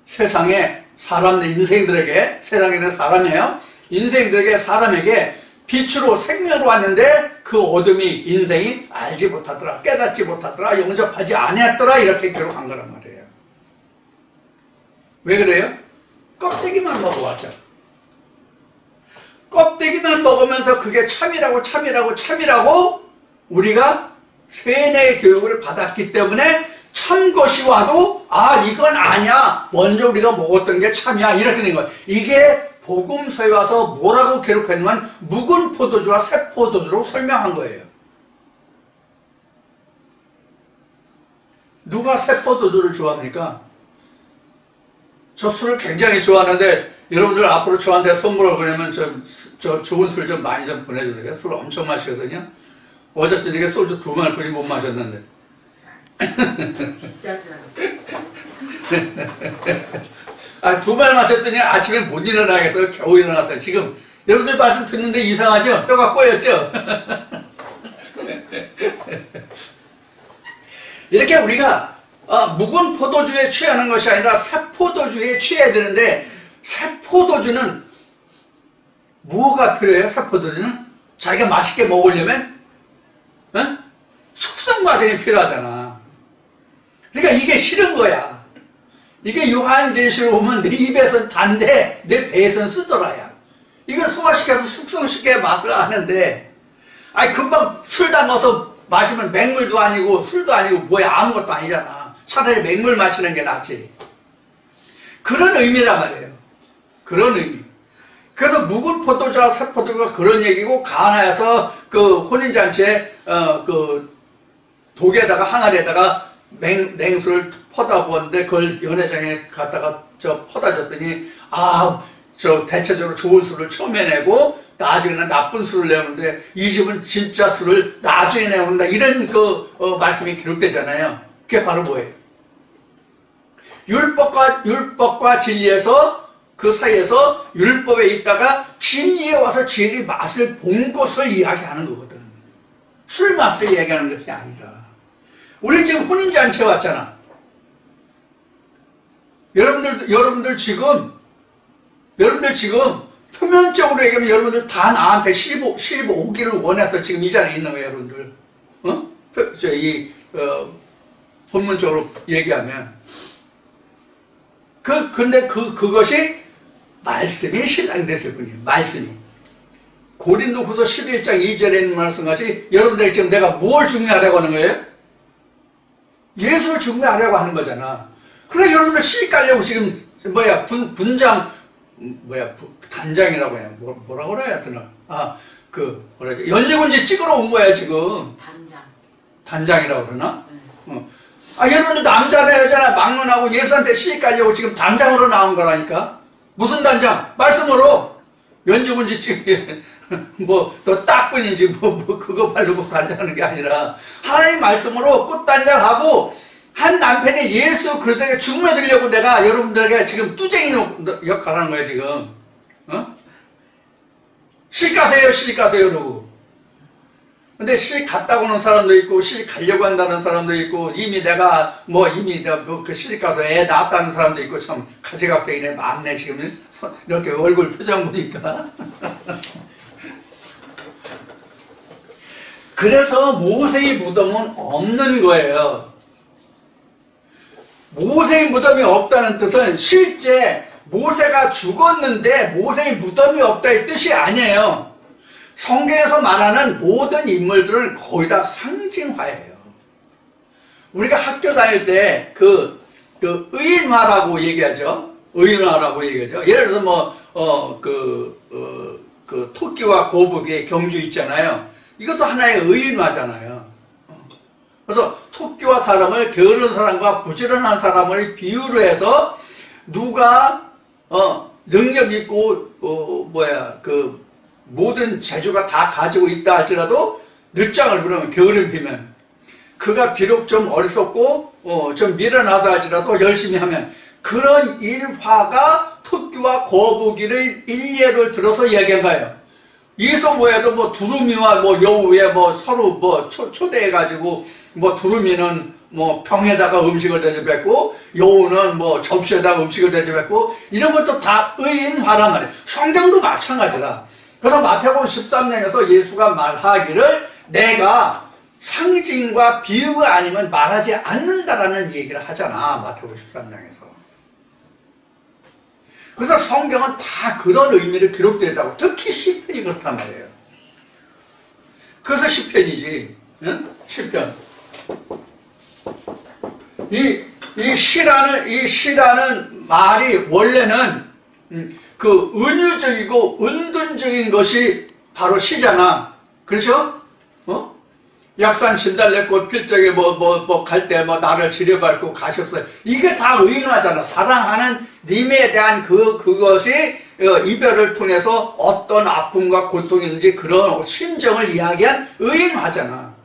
세상에 사람들, 인생들에게, 세상에 있는 사람이에요. 인생들에게, 사람에게 빛으로 생명으로 왔는데 그 어둠이, 인생이 알지 못하더라, 깨닫지 못하더라, 영접하지 않았더라, 이렇게 기록한 거란 말이에요. 왜 그래요? 껍데기만 먹어왔잖아. 껍데기만 먹으면서 그게 참이라고 우리가 세뇌 교육을 받았기 때문에 참 것이 와도 이건 아니야. 먼저 우리가 먹었던 게 참이야. 이렇게 된 거야. 이게 복음서에 와서 뭐라고 기록했냐면 묵은 포도주와 새 포도주로 설명한 거예요. 누가 새 포도주를 좋아합니까? 저 술을 굉장히 좋아하는데 여러분들 앞으로 저한테 선물을 보내면 저 좋은 술 좀 많이 좀 보내주세요. 술 엄청 마시거든요. 어제 저녁에 소주 2말뿐이 못 마셨는데. 진짜 2말 마셨더니 아침에 못 일어나겠어요. 겨우 일어났어요. 지금 여러분들 말씀 듣는데 이상하죠? 뼈가 꼬였죠? 이렇게 우리가 묵은 포도주에 취하는 것이 아니라 새 포도주에 취해야 되는데, 새 포도주는 뭐가 필요해요? 새 포도주는 자기가 맛있게 먹으려면 숙성 과정이 필요하잖아. 그러니까 이게 싫은 거야. 이게 요한계시록 보면 내 입에서는 단데 내 배에서는 쓰더라야. 이걸 소화시켜서 숙성시켜야 맛을 아는데, 금방 술 담아서 마시면 맹물도 아니고 술도 아니고 뭐야, 아무것도 아니잖아. 차라리 맹물 마시는 게 낫지. 그런 의미란 말이에요. 그런 의미. 그래서 묵은 포도주와 새 포도주가 그런 얘기고, 가나에서 그 혼인잔치에 그 독에다가 항아리에다가 냉수를 퍼다 부었는데 그걸 연회장에 갖다가 퍼다 줬더니 저 대체적으로 좋은 술을 처음에 내고 나중에는 나쁜 술을 내오는데 이 집은 진짜 술을 나중에 내온다, 이런 말씀이 기록되잖아요. 그게 바로 뭐예요? 율법과 진리에서 그 사이에서 율법에 있다가 진리에 와서 진리 맛을 본 것을 이야기하는 거거든. 술 맛을 이야기하는 것이 아니라. 우리 지금 혼인잔치에 왔잖아. 여러분들 지금 표면적으로 얘기하면 여러분들 다 나한테 시집 오기를 원해서 지금 이 자리에 있는 거예요, 여러분들. 본문적으로 얘기하면. 근데 그것이 말씀이 신앙이 됐을 뿐이에요, 말씀이. 고린도후서 11장 2절에 있는 말씀같이 여러분들 지금 내가 뭘 중요하려고 하는 거예요? 예수를 중요하려고 하는 거잖아. 그러니까 여러분들 시집 가려고 지금 단장이라고 해요. 뭐라고 그래야 되나? 연지군지 찍으러 온 거야, 지금. 단장이라고 그러나? 여러분들 남자나 여자나 막론하고 예수한테 시집 가려고 지금 단장으로 나온 거라니까? 무슨 단장? 말씀으로. 연지군지 또 딱뿐이지, 그거 바르고 단장하는 게 아니라, 하나님 말씀으로 꽃단장하고, 한 남편이 예수 그리스도에게 중매드리려고 내가 여러분들에게 지금 뚜쟁이 역할을 하는 거예요, 지금. 시집 가세요, 그러고. 근데 시집 갔다 오는 사람도 있고, 시집 가려고 한다는 사람도 있고, 이미 내가 그 시집 가서 애 낳았다는 사람도 있고, 참, 가지각색이네, 많네, 지금. 이렇게 얼굴 표정 보니까. 그래서 모세의 무덤은 없는 거예요. 모세의 무덤이 없다는 뜻은 실제 모세가 죽었는데 모세의 무덤이 없다의 뜻이 아니에요. 성경에서 말하는 모든 인물들은 거의 다 상징화예요. 우리가 학교 다닐 때 의인화라고 얘기하죠. 예를 들어서 토끼와 거북이의 경주 있잖아요. 이것도 하나의 의인화잖아요. 그래서 토끼와 사람을 게으른 사람과 부지런한 사람을 비유로 해서 누가 능력 있고 모든 재주가 다 가지고 있다 할지라도 늦장을 부르면 게으름 피면, 그가 비록 좀 어리석고 좀 미련하다 할지라도 열심히 하면, 그런 일화가 토끼와 거북이를 일례를 들어서 이야기한 거예요. 이서 뭐해도 두루미와 여우에 서로 초대해가지고 두루미는 병에다가 음식을 대접했고, 여우는 접시에다가 음식을 대접했고, 이런 것도 다 의인화란 말이에요. 성경도 마찬가지다. 그래서 마태복음 13장에서 예수가 말하기를 내가 상징과 비유가 아니면 말하지 않는다라는 얘기를 하잖아, 마태복음 13장에서. 그래서 성경은 다 그런 의미로 기록되었다고. 특히 시편이 그렇단 말이에요. 그래서 시편이지. 응? 시편. 이 시라는 말이 원래는 그 은유적이고 은둔적인 것이 바로 시잖아. 그렇죠? 약산 진달래꽃 필 적에 갈 때 나를 지려밟고 가셨어요. 이게 다 의인화잖아. 사랑하는 님에 대한 그것이 이별을 통해서 어떤 아픔과 고통이 있는지 그런 심정을 이야기한 의인화잖아.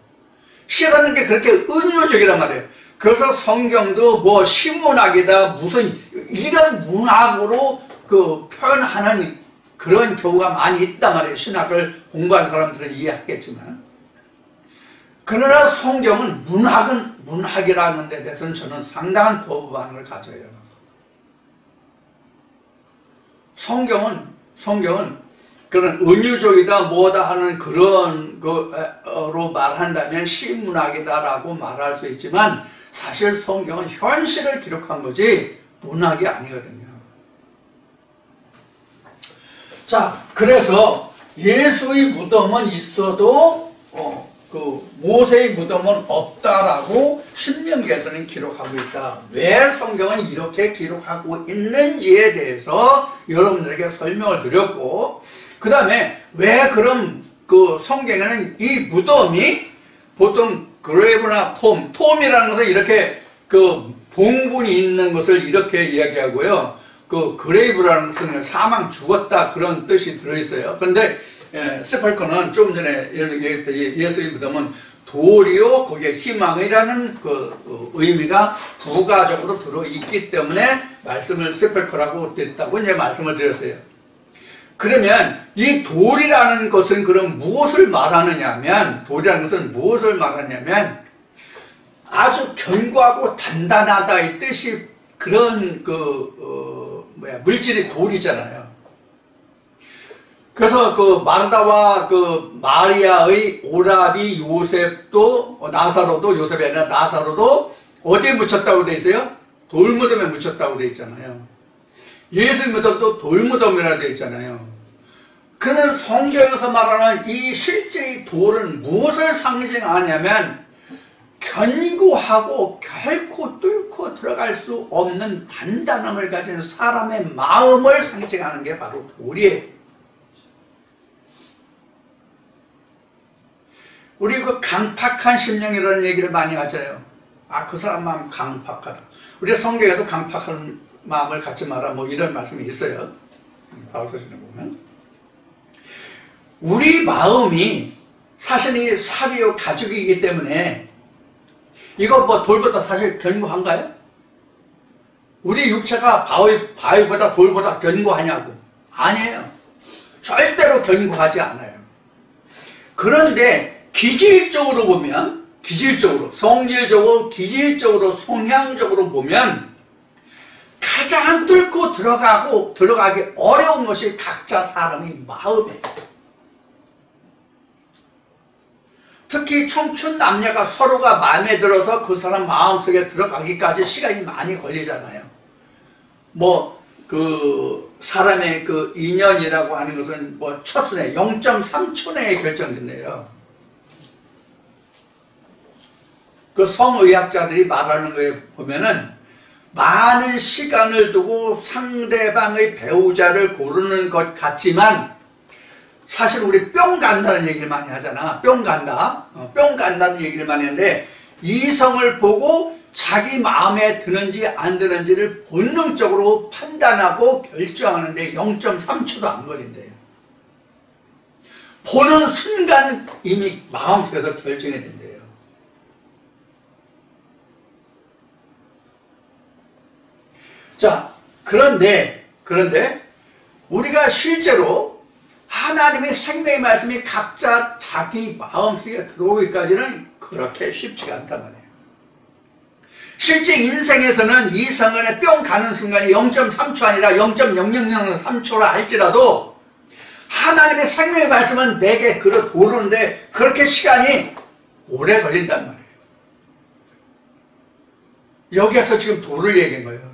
시라는 게 그렇게 은유적이란 말이에요. 그래서 성경도 시문학이다 무슨 이런 문학으로 표현하는 그런 경우가 많이 있단 말이에요. 신학을 공부한 사람들은 이해하겠지만. 그러나 성경은 문학이라는 데 대해서는 저는 상당한 거부반응을 가져요. 성경은 그런 은유적이다 뭐다 하는 그런 거로 말한다면 시문학이다라고 말할 수 있지만 사실 성경은 현실을 기록한 거지 문학이 아니거든요. 자, 그래서 예수의 무덤은 있어도 모세의 무덤은 없다라고 신명기에서는 기록하고 있다. 왜 성경은 이렇게 기록하고 있는지에 대해서 여러분들에게 설명을 드렸고, 그 다음에 왜 그럼 성경에는 이 무덤이 보통 그레이브나 톰이라는 것은 이렇게 봉분이 있는 것을 이렇게 이야기하고요. 그레이브라는 것은 사망 죽었다 그런 뜻이 들어있어요. 그런데 스펄커는 좀 전에 얘기했던 예수의 무덤은 돌이요 거기에 희망이라는 의미가 부가적으로 들어있기 때문에 말씀을 스펄커라고 됐다고 이제 말씀을 드렸어요. 그러면 이 돌이라는 것은 그럼 무엇을 말하느냐면 아주 견고하고 단단하다 이 뜻이 그런 물질이 돌이잖아요. 그래서 마르다와 마리아의 오라비 요셉도 요셉이 아니라 나사로도 어디에 묻혔다고 돼 있어요? 돌무덤에 묻혔다고 돼 있잖아요. 예수의 무덤도 돌무덤이라고 돼 있잖아요. 그러면 성경에서 말하는 이 실제의 돌은 무엇을 상징하냐면 견고하고 결코 뚫고 들어갈 수 없는 단단함을 가진 사람의 마음을 상징하는 게 바로 돌이에요. 우리 강팍한 심령이라는 얘기를 많이 하잖아요. 그 사람 마음 강팍하다. 우리 성경에도 강팍한 마음을 갖지 마라 이런 말씀이 있어요. 바울서신에 보면 우리 마음이 사실 이 살이요 가죽이기 때문에 이거 돌보다 사실 견고한가요? 우리 육체가 바위보다 돌보다 견고하냐고? 아니에요. 절대로 견고하지 않아요. 그런데 기질적으로 보면, 성질적으로, 기질적으로, 성향적으로 보면 가장 뚫고 들어가기 어려운 것이 각자 사람의 마음이에요. 특히 청춘 남녀가 서로가 마음에 들어서 그 사람 마음속에 들어가기까지 시간이 많이 걸리잖아요. 사람의 인연이라고 하는 것은 첫순에 0.3초 결정된대요. 성의학자들이 말하는 거에 보면은 많은 시간을 두고 상대방의 배우자를 고르는 것 같지만 사실 우리 뿅 간다는 얘기를 많이 하잖아. 뿅 간다는 얘기를 많이 하는데 이성을 보고 자기 마음에 드는지 안 드는지를 본능적으로 판단하고 결정하는데 0.3초도 안 걸린대요. 보는 순간 이미 마음속에서 결정이 된대요. 자, 그런데 우리가 실제로 하나님의 생명의 말씀이 각자 자기 마음속에 들어오기까지는 그렇게 쉽지가 않단 말이에요. 실제 인생에서는 이성안에 뿅 가는 순간이 0.3초 아니라 0.0003초라 할지라도 하나님의 생명의 말씀은 내게 오르는데 그렇게 시간이 오래 걸린단 말이에요. 여기에서 지금 돌을 얘기한 거예요.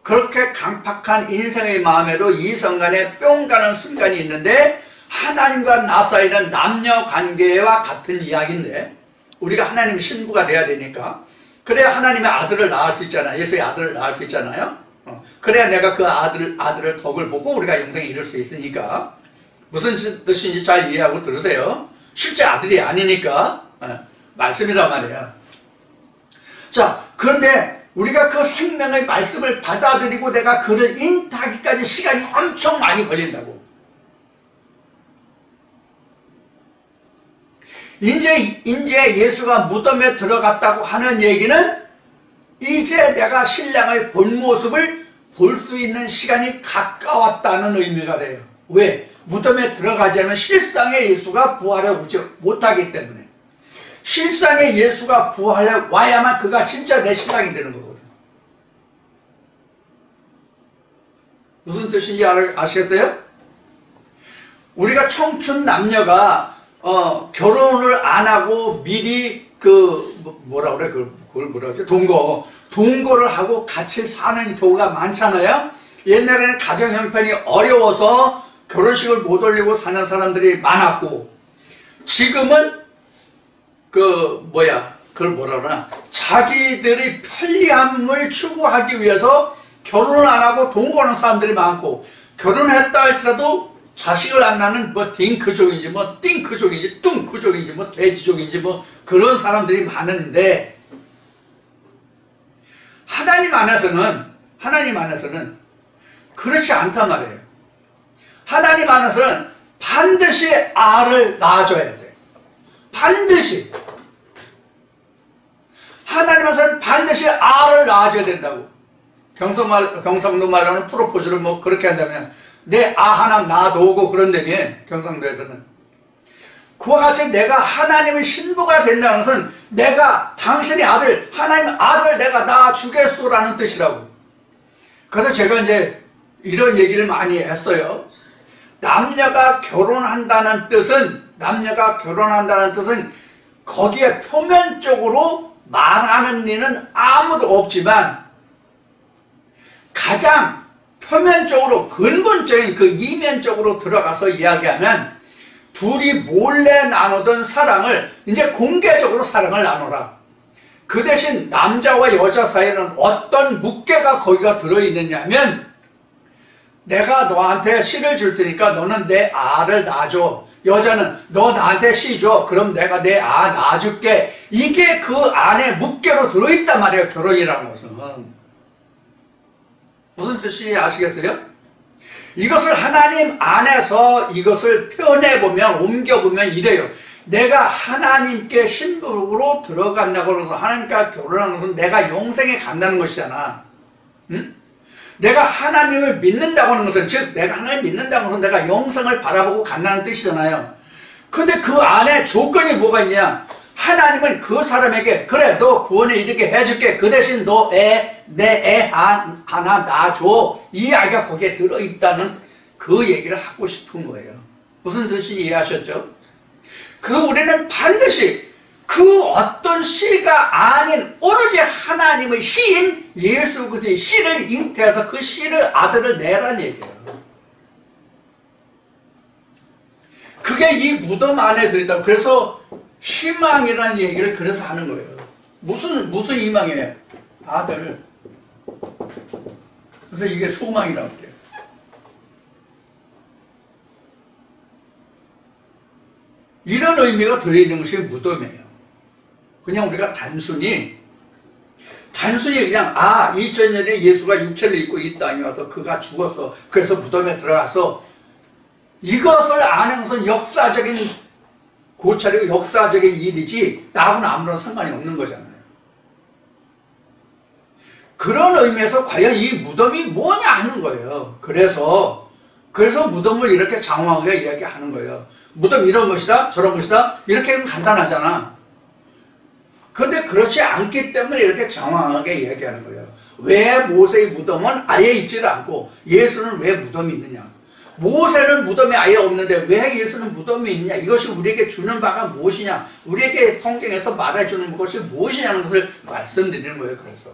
그렇게 강팍한 인생의 마음에도 이 순간에 뿅 가는 순간이 있는데 하나님과 나 사이는 남녀 관계와 같은 이야기인데 우리가 하나님의 신부가 돼야 되니까 그래야 하나님의 아들을 낳을 수 있잖아요. 예수의 아들을 낳을 수 있잖아요. 그래야 내가 그 아들을 덕을 보고 우리가 영생에 이룰 수 있으니까 무슨 뜻인지 잘 이해하고 들으세요. 실제 아들이 아니니까 말씀이란 말이에요. 자, 그런데 우리가 그 생명의 말씀을 받아들이고 내가 그를 인타하기까지 시간이 엄청 많이 걸린다고. 이제 예수가 무덤에 들어갔다고 하는 얘기는 이제 내가 신랑의 본 모습을 볼 수 있는 시간이 가까웠다는 의미가 돼요. 왜? 무덤에 들어가지 않으면 실상의 예수가 부활해 오지 못하기 때문에. 실상의 예수가 부활해 와야만 그가 진짜 내 신랑이 되는 거거든. 무슨 뜻인지 아시겠어요? 우리가 청춘 남녀가 결혼을 안 하고 미리 뭐라 그래? 그걸 뭐라 그러지? 동거를 하고 같이 사는 경우가 많잖아요. 옛날에는 가정 형편이 어려워서 결혼식을 못 올리고 사는 사람들이 많았고, 지금은 그걸 뭐라 그러나, 자기들의 편리함을 추구하기 위해서 결혼을 안 하고 동거하는 사람들이 많고, 결혼했다 할지라도 자식을 안 낳는 딩크족인지 띵크족인지 뚱크족인지 돼지족인지 그런 사람들이 많은데, 하나님 안에서는 그렇지 않단 말이에요. 하나님 안에서는 반드시 알을 낳아줘야 돼. 반드시. 하나님 안에서는 반드시 알을 낳아줘야 된다고. 경상도 말로는 프로포즈를 그렇게 한다면 내 하나 낳아두고 그런다면 경상도에서는 그와 같이 내가 하나님의 신부가 된다는 것은 내가 당신의 아들, 하나님의 아들을 내가 낳아주겠소라는 뜻이라고. 그래서 제가 이제 이런 얘기를 많이 했어요. 남녀가 결혼한다는 뜻은 거기에 표면적으로 말하는 일은 아무도 없지만 가장 표면적으로 근본적인 그 이면적으로 들어가서 이야기하면 둘이 몰래 나누던 사랑을 이제 공개적으로 사랑을 나누라. 그 대신 남자와 여자 사이에는 어떤 묵계가 거기가 들어있느냐면 내가 너한테 씨를 줄 테니까 너는 내 알을 낳아줘. 여자는 너 나한테 씨 줘. 그럼 내가 내 낳아줄게. 이게 그 안에 묵계로 들어있단 말이에요. 결혼이라는 것은. 무슨 뜻인지 아시겠어요? 이것을 하나님 안에서 이것을 표현해보면, 옮겨보면 이래요. 내가 하나님께 신부로 들어간다고 해서 하나님과 결혼하는 것은 내가 영생에 간다는 것이잖아. 응? 내가 하나님을 믿는다고 하는 것은, 즉 내가 하나님을 믿는다고 하는 것은 내가 영생을 바라보고 간다는 뜻이잖아요. 근데 그 안에 조건이 뭐가 있냐? 하나님은 그 사람에게 그래 너 구원에 이르게 해줄게. 그 대신 너 내 애 하나 낳아줘. 이 이야기가 거기에 들어있다는 그 얘기를 하고 싶은 거예요. 무슨 뜻인지 이해하셨죠? 그럼 우리는 반드시 그 어떤 씨가 아닌 오로지 하나님의 씨인 예수 그리스도의 씨를 잉태해서 그 씨를 아들을 내라는 얘기예요. 그게 이 무덤 안에 들어있다. 그래서 희망이라는 얘기를 그래서 하는 거예요. 무슨 희망이에요? 아들. 그래서 이게 소망이라고 해요. 이런 의미가 들어있는 것이 무덤이에요. 그냥 우리가 단순히 그냥 2000년에 예수가 육체를 입고 이 땅에 와서 그가 죽었어. 그래서 무덤에 들어가서 이것을 아는 것은 역사적인 고찰이고 역사적인 일이지 나하고는 아무런 상관이 없는 거잖아요. 그런 의미에서 과연 이 무덤이 뭐냐 하는 거예요. 그래서 무덤을 이렇게 장황하게 이야기하는 거예요. 무덤 이런 것이다 저런 것이다 이렇게 하면 간단하잖아. 그런데 그렇지 않기 때문에 이렇게 장황하게 이야기하는 거예요. 왜 모세의 무덤은 아예 있지를 않고 예수는 왜 무덤이 있느냐. 모세는 무덤이 아예 없는데 왜 예수는 무덤이 있냐. 이것이 우리에게 주는 바가 무엇이냐. 우리에게 성경에서 말해주는 것이 무엇이냐는 것을 말씀드리는 거예요. 그래서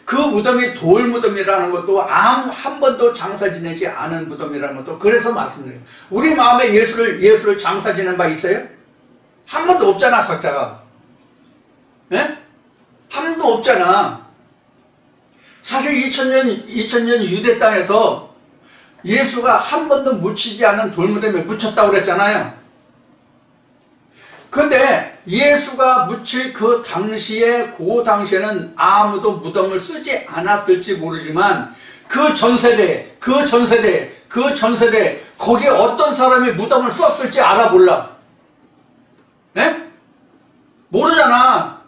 그 무덤이 돌 무덤이라는 것도 한 번도 장사 지내지 않은 무덤이라는 것도 그래서 말씀드려요. 우리 마음에 예수를 장사 지낸 바 있어요? 한 번도 없잖아, 각자가. 예? 한 번도 없잖아. 사실 2000년 유대 땅에서 예수가 한 번도 묻히지 않은 돌무덤에 묻혔다고 그랬잖아요. 그런데 예수가 묻힐 그 당시에는 아무도 무덤을 쓰지 않았을지 모르지만 그 전세대 거기에 어떤 사람이 무덤을 썼을지 알아 몰라? 네? 모르잖아.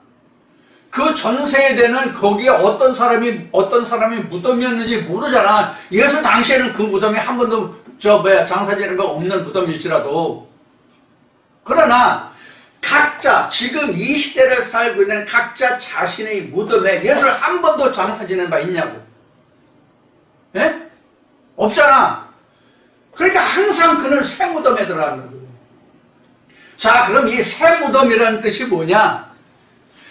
그 전세대는 거기에 어떤 사람이 무덤이었는지 모르잖아. 예수 당시에는 그 무덤이 한 번도 장사 지는 거 없는 무덤일지라도. 그러나 각자 지금 이 시대를 살고 있는 각자 자신의 무덤에 예수를 한 번도 장사 지낸 바 있냐고. 예? 없잖아. 그러니까 항상 그는 새 무덤에 들어가는 거예요. 자, 그럼 이 새 무덤이라는 뜻이 뭐냐?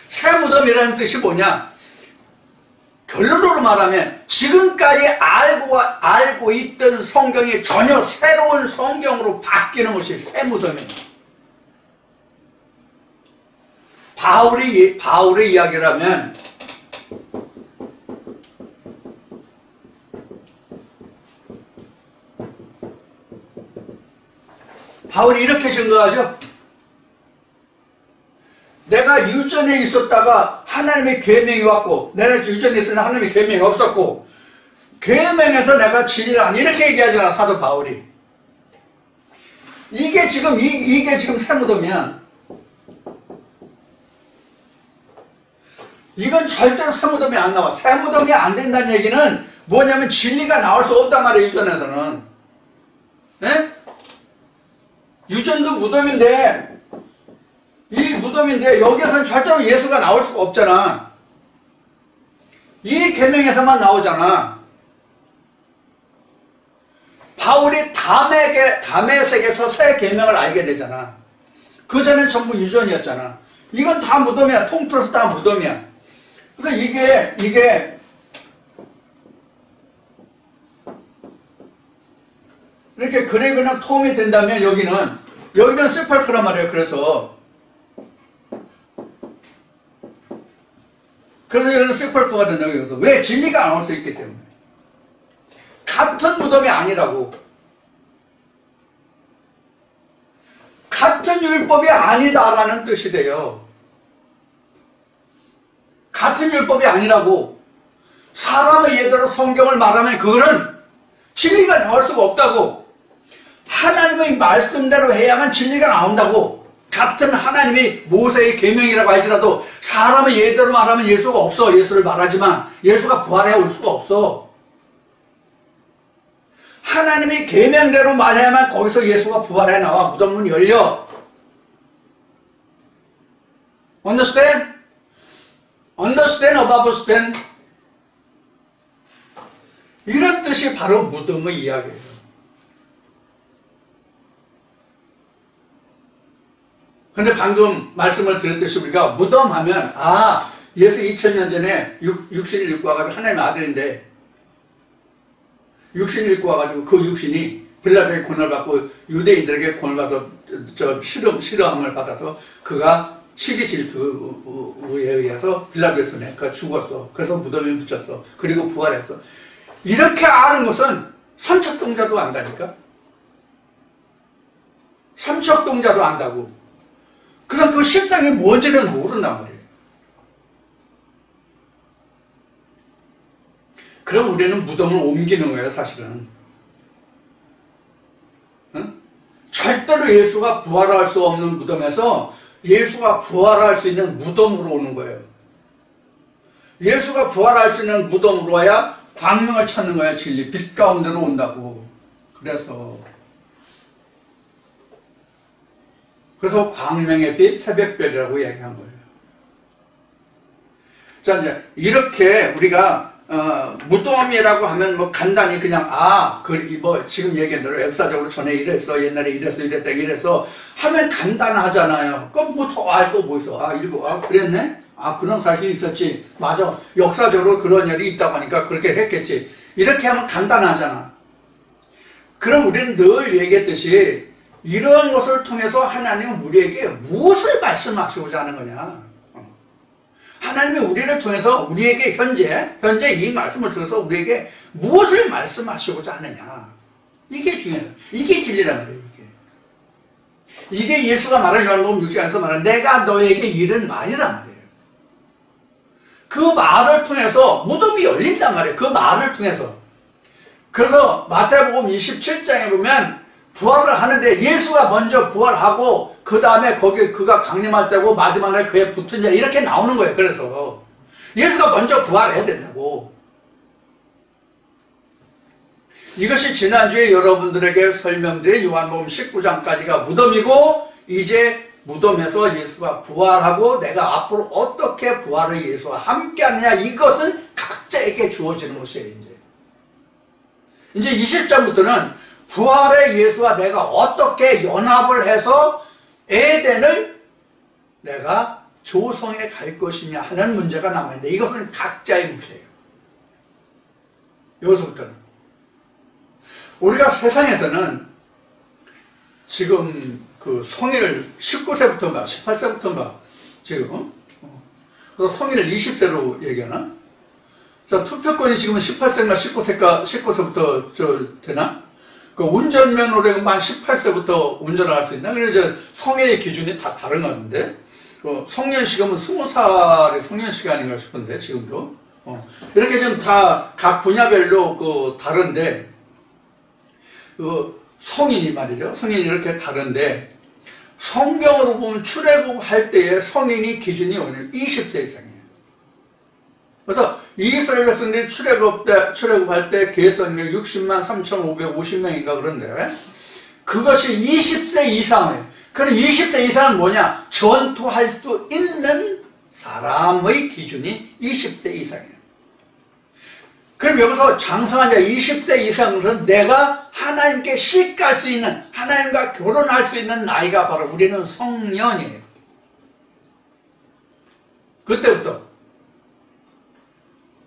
새 무덤이라는 뜻이 뭐냐? 결론으로 말하면 지금까지 알고 있던 성경이 전혀 새로운 성경으로 바뀌는 것이 새 무덤이에요. 바울의 이야기라면 바울이 이렇게 증거하죠. 내가 유전에 있었다가 하나님의 계명이 왔고, 내가 유전에 있으면 하나님의 계명이 없었고, 계명에서 내가 진리를 안 이렇게 얘기하잖아, 사도 바울이. 이게 지금 새 무덤이야. 이건 절대로 새 무덤이 안 나와. 새 무덤이 안 된다는 얘기는 뭐냐면 진리가 나올 수 없단 말이에요, 유전에서는. 네? 유전도 무덤인데, 이 무덤인데 여기에서는 절대로 예수가 나올 수가 없잖아. 이 계명에서만 나오잖아. 바울이 다메섹에서 새 계명을 알게 되잖아. 그전엔 전부 유전이었잖아. 이건 다 무덤이야. 통틀어서 다 무덤이야. 그래서 이게 이렇게 그레이브나 톰이 된다면 여기는 세팔크란 말이에요. 그래서 여기는 세팔크가 된다고 해서 왜? 진리가 안 올 수 있기 때문에. 같은 무덤이 아니라고. 같은 율법이 아니다라는 뜻이 돼요. 같은 율법이 아니라고. 사람의 예대로 성경을 말하면 그거는 진리가 나올 수가 없다고. 하나님의 말씀대로 해야만 진리가 나온다고. 같은 하나님의 모세의 계명이라고 할지라도 사람의 예대로 말하면 예수가 없어. 예수를 말하지만 예수가 부활해 올 수가 없어. 하나님의 계명대로 말해야만 거기서 예수가 부활해 나와 무덤문이 열려. Understand? Understand above stand? 이런 뜻이 바로 무덤의 이야기예요. 근데 방금 말씀을 드렸듯이 우리가 무덤 하면 예수 2000년 전에 육신을 입고 와가지고 하나님의 아들인데 육신을 입고 와가지고 그 육신이 빌라도에게 고난을 받고 유대인들에게 고난을 받아서 실험을 받아서 그가 시기 질투에 의해서 빌라도의 손에 그가 죽었어. 그래서 무덤에 묻혔어. 그리고 부활했어. 이렇게 아는 것은 삼척동자도 안다니까. 삼척동자도 안다고. 그럼 그 실상이 뭔지는 모른단 말이에요. 그럼 우리는 무덤을 옮기는 거예요, 사실은. 응? 절대로 예수가 부활할 수 없는 무덤에서 예수가 부활할 수 있는 무덤으로 오는 거예요. 예수가 부활할 수 있는 무덤으로 와야 광명을 찾는 거야, 진리. 빛 가운데로 온다고. 그래서 광명의 빛, 새벽별이라고 얘기한 거예요. 자, 이제 이렇게 우리가 무덤이라고 하면 뭐 간단히 그냥 지금 얘기한 대로 역사적으로 전에 이랬어, 옛날에 이랬어 하면 간단하잖아요. 그럼 뭐 더 알 거 뭐 있어? 그랬네? 아, 그런 사실이 있었지. 맞아. 역사적으로 그런 일이 있다고 하니까 그렇게 했겠지. 이렇게 하면 간단하잖아. 그럼 우리는 늘 얘기했듯이 이런 것을 통해서 하나님은 우리에게 무엇을 말씀하시고자 하는 거냐. 하나님이 우리를 통해서 우리에게 현재 이 말씀을 통해서 우리에게 무엇을 말씀하시고자 하느냐. 이게 중요해요. 이게 진리란 말이에요. 이게 예수가 말한 요한복음 6장에서 말한 내가 너에게 이른 말이란 말이에요. 그 말을 통해서 무덤이 열린단 말이에요. 그 말을 통해서. 그래서 마태복음 27장에 보면 부활을 하는데 예수가 먼저 부활하고 그 다음에 거기에 그가 강림할 때고 마지막에 그에 붙은 자 이렇게 나오는 거예요. 그래서 예수가 먼저 부활해야 된다고. 이것이 지난주에 여러분들에게 설명드린 요한복음 19장까지가 무덤이고 이제 무덤에서 예수가 부활하고 내가 앞으로 어떻게 부활의 예수와 함께하느냐 이것은 각자에게 주어지는 것이에요. 이제 20장부터는 부활의 예수와 내가 어떻게 연합을 해서 에덴을 내가 조성해 갈 것이냐 하는 문제가 남아있는데 이것은 각자의 몫이에요. 여기서부터는. 우리가 세상에서는 지금 그 성인을 19세부터인가 18세부터인가 지금 그래서 성인을 20세로 얘기하나? 자, 투표권이 지금은 18세인가 19세부터 되나? 그 운전면허료만 18세부터 운전을 할 수 있나? 그래서 성인의 기준이 다 다른 것 같은데 그 성년시험은 20살의 성년시가 아닌가 싶은데 지금도 이렇게 지금 다 각 분야별로 그 다른데 그 성인이 말이죠. 성인이 이렇게 다른데 성경으로 보면 출애굽할 때의 성인이 기준이 뭐냐면 20세 이상이에요. 그래서 이스라엘 백성들이 출애굽할 때 계산이 60만 3,550명인가 그런데 그것이 20세 이상이에요. 그럼 20세 이상은 뭐냐? 전투할 수 있는 사람의 기준이 20세 이상이에요. 그럼 여기서 장성한 자 20세 이상으로는 내가 하나님께 시갈 수 있는, 하나님과 결혼할 수 있는 나이가 바로 우리는 성년이에요. 그때부터.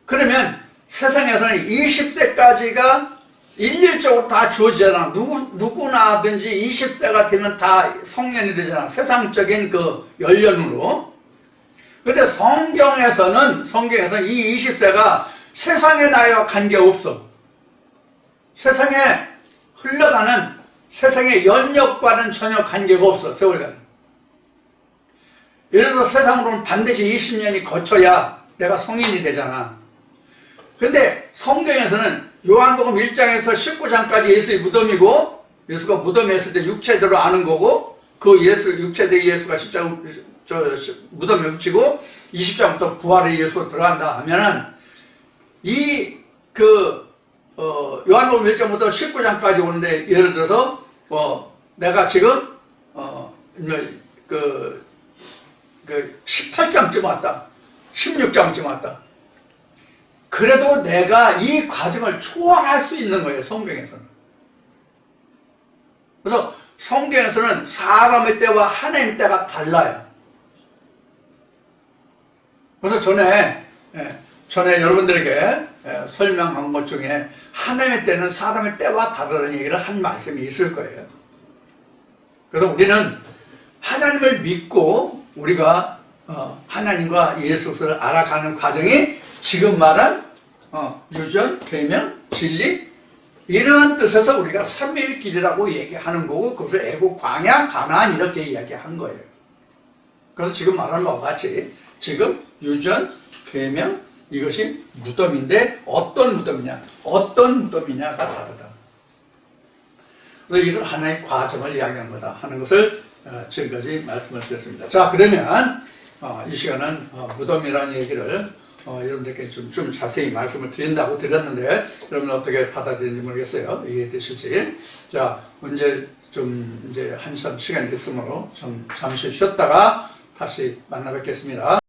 그러면 세상에서는 20세까지가 일률적으로 다 주어지잖아. 누구나든지 20세가 되면 다 성년이 되잖아. 세상적인 그 연령으로. 그런데 성경에서는 이 20세가 세상의 나이와 관계없어. 세상에 흘러가는 세상의 연력과는 전혀 관계가 없어. 세월간. 예를 들어 세상으로는 반드시 20년이 거쳐야 내가 성인이 되잖아. 근데 성경에서는 요한복음 1장에서 19장까지 예수의 무덤이고 예수가 무덤에 있을 때 육체대로 아는 거고 그 육체대 예수가 무덤에 묻히고 20장부터 부활의 예수로 들어간다 하면은 요한복음 1장부터 19장까지 오는데 예를 들어서 내가 지금 18장쯤 왔다. 16장쯤 왔다. 그래도 내가 이 과정을 초월할 수 있는 거예요. 성경에서는. 그래서 성경에서는 사람의 때와 하나님의 때가 달라요. 그래서 전에 여러분들에게 설명한 것 중에 하나님의 때는 사람의 때와 다르다는 얘기를 한 말씀이 있을 거예요. 그래서 우리는 하나님을 믿고 우리가 하나님과 예수 그리스도를 알아가는 과정이 지금 말한 유전, 계명, 진리 이런 뜻에서 우리가 삼위일길이라고 얘기하는 거고 그것을 애국, 광야, 가나안 이렇게 이야기한 거예요. 그래서 지금 말하는 것과 같이 지금 유전, 계명 이것이 무덤인데 어떤 무덤이냐가 다르다. 그래서 이런 하나의 과정을 이야기한 거다 하는 것을 지금까지 말씀을 드렸습니다. 자, 그러면 이 시간은 무덤이라는 얘기를 여러분들께 좀 자세히 말씀을 드린다고 드렸는데 여러분 어떻게 받아들이는지 모르겠어요. 이해되실지. 자, 이제 한참 시간이 됐으므로 좀 잠시 쉬었다가 다시 만나 뵙겠습니다.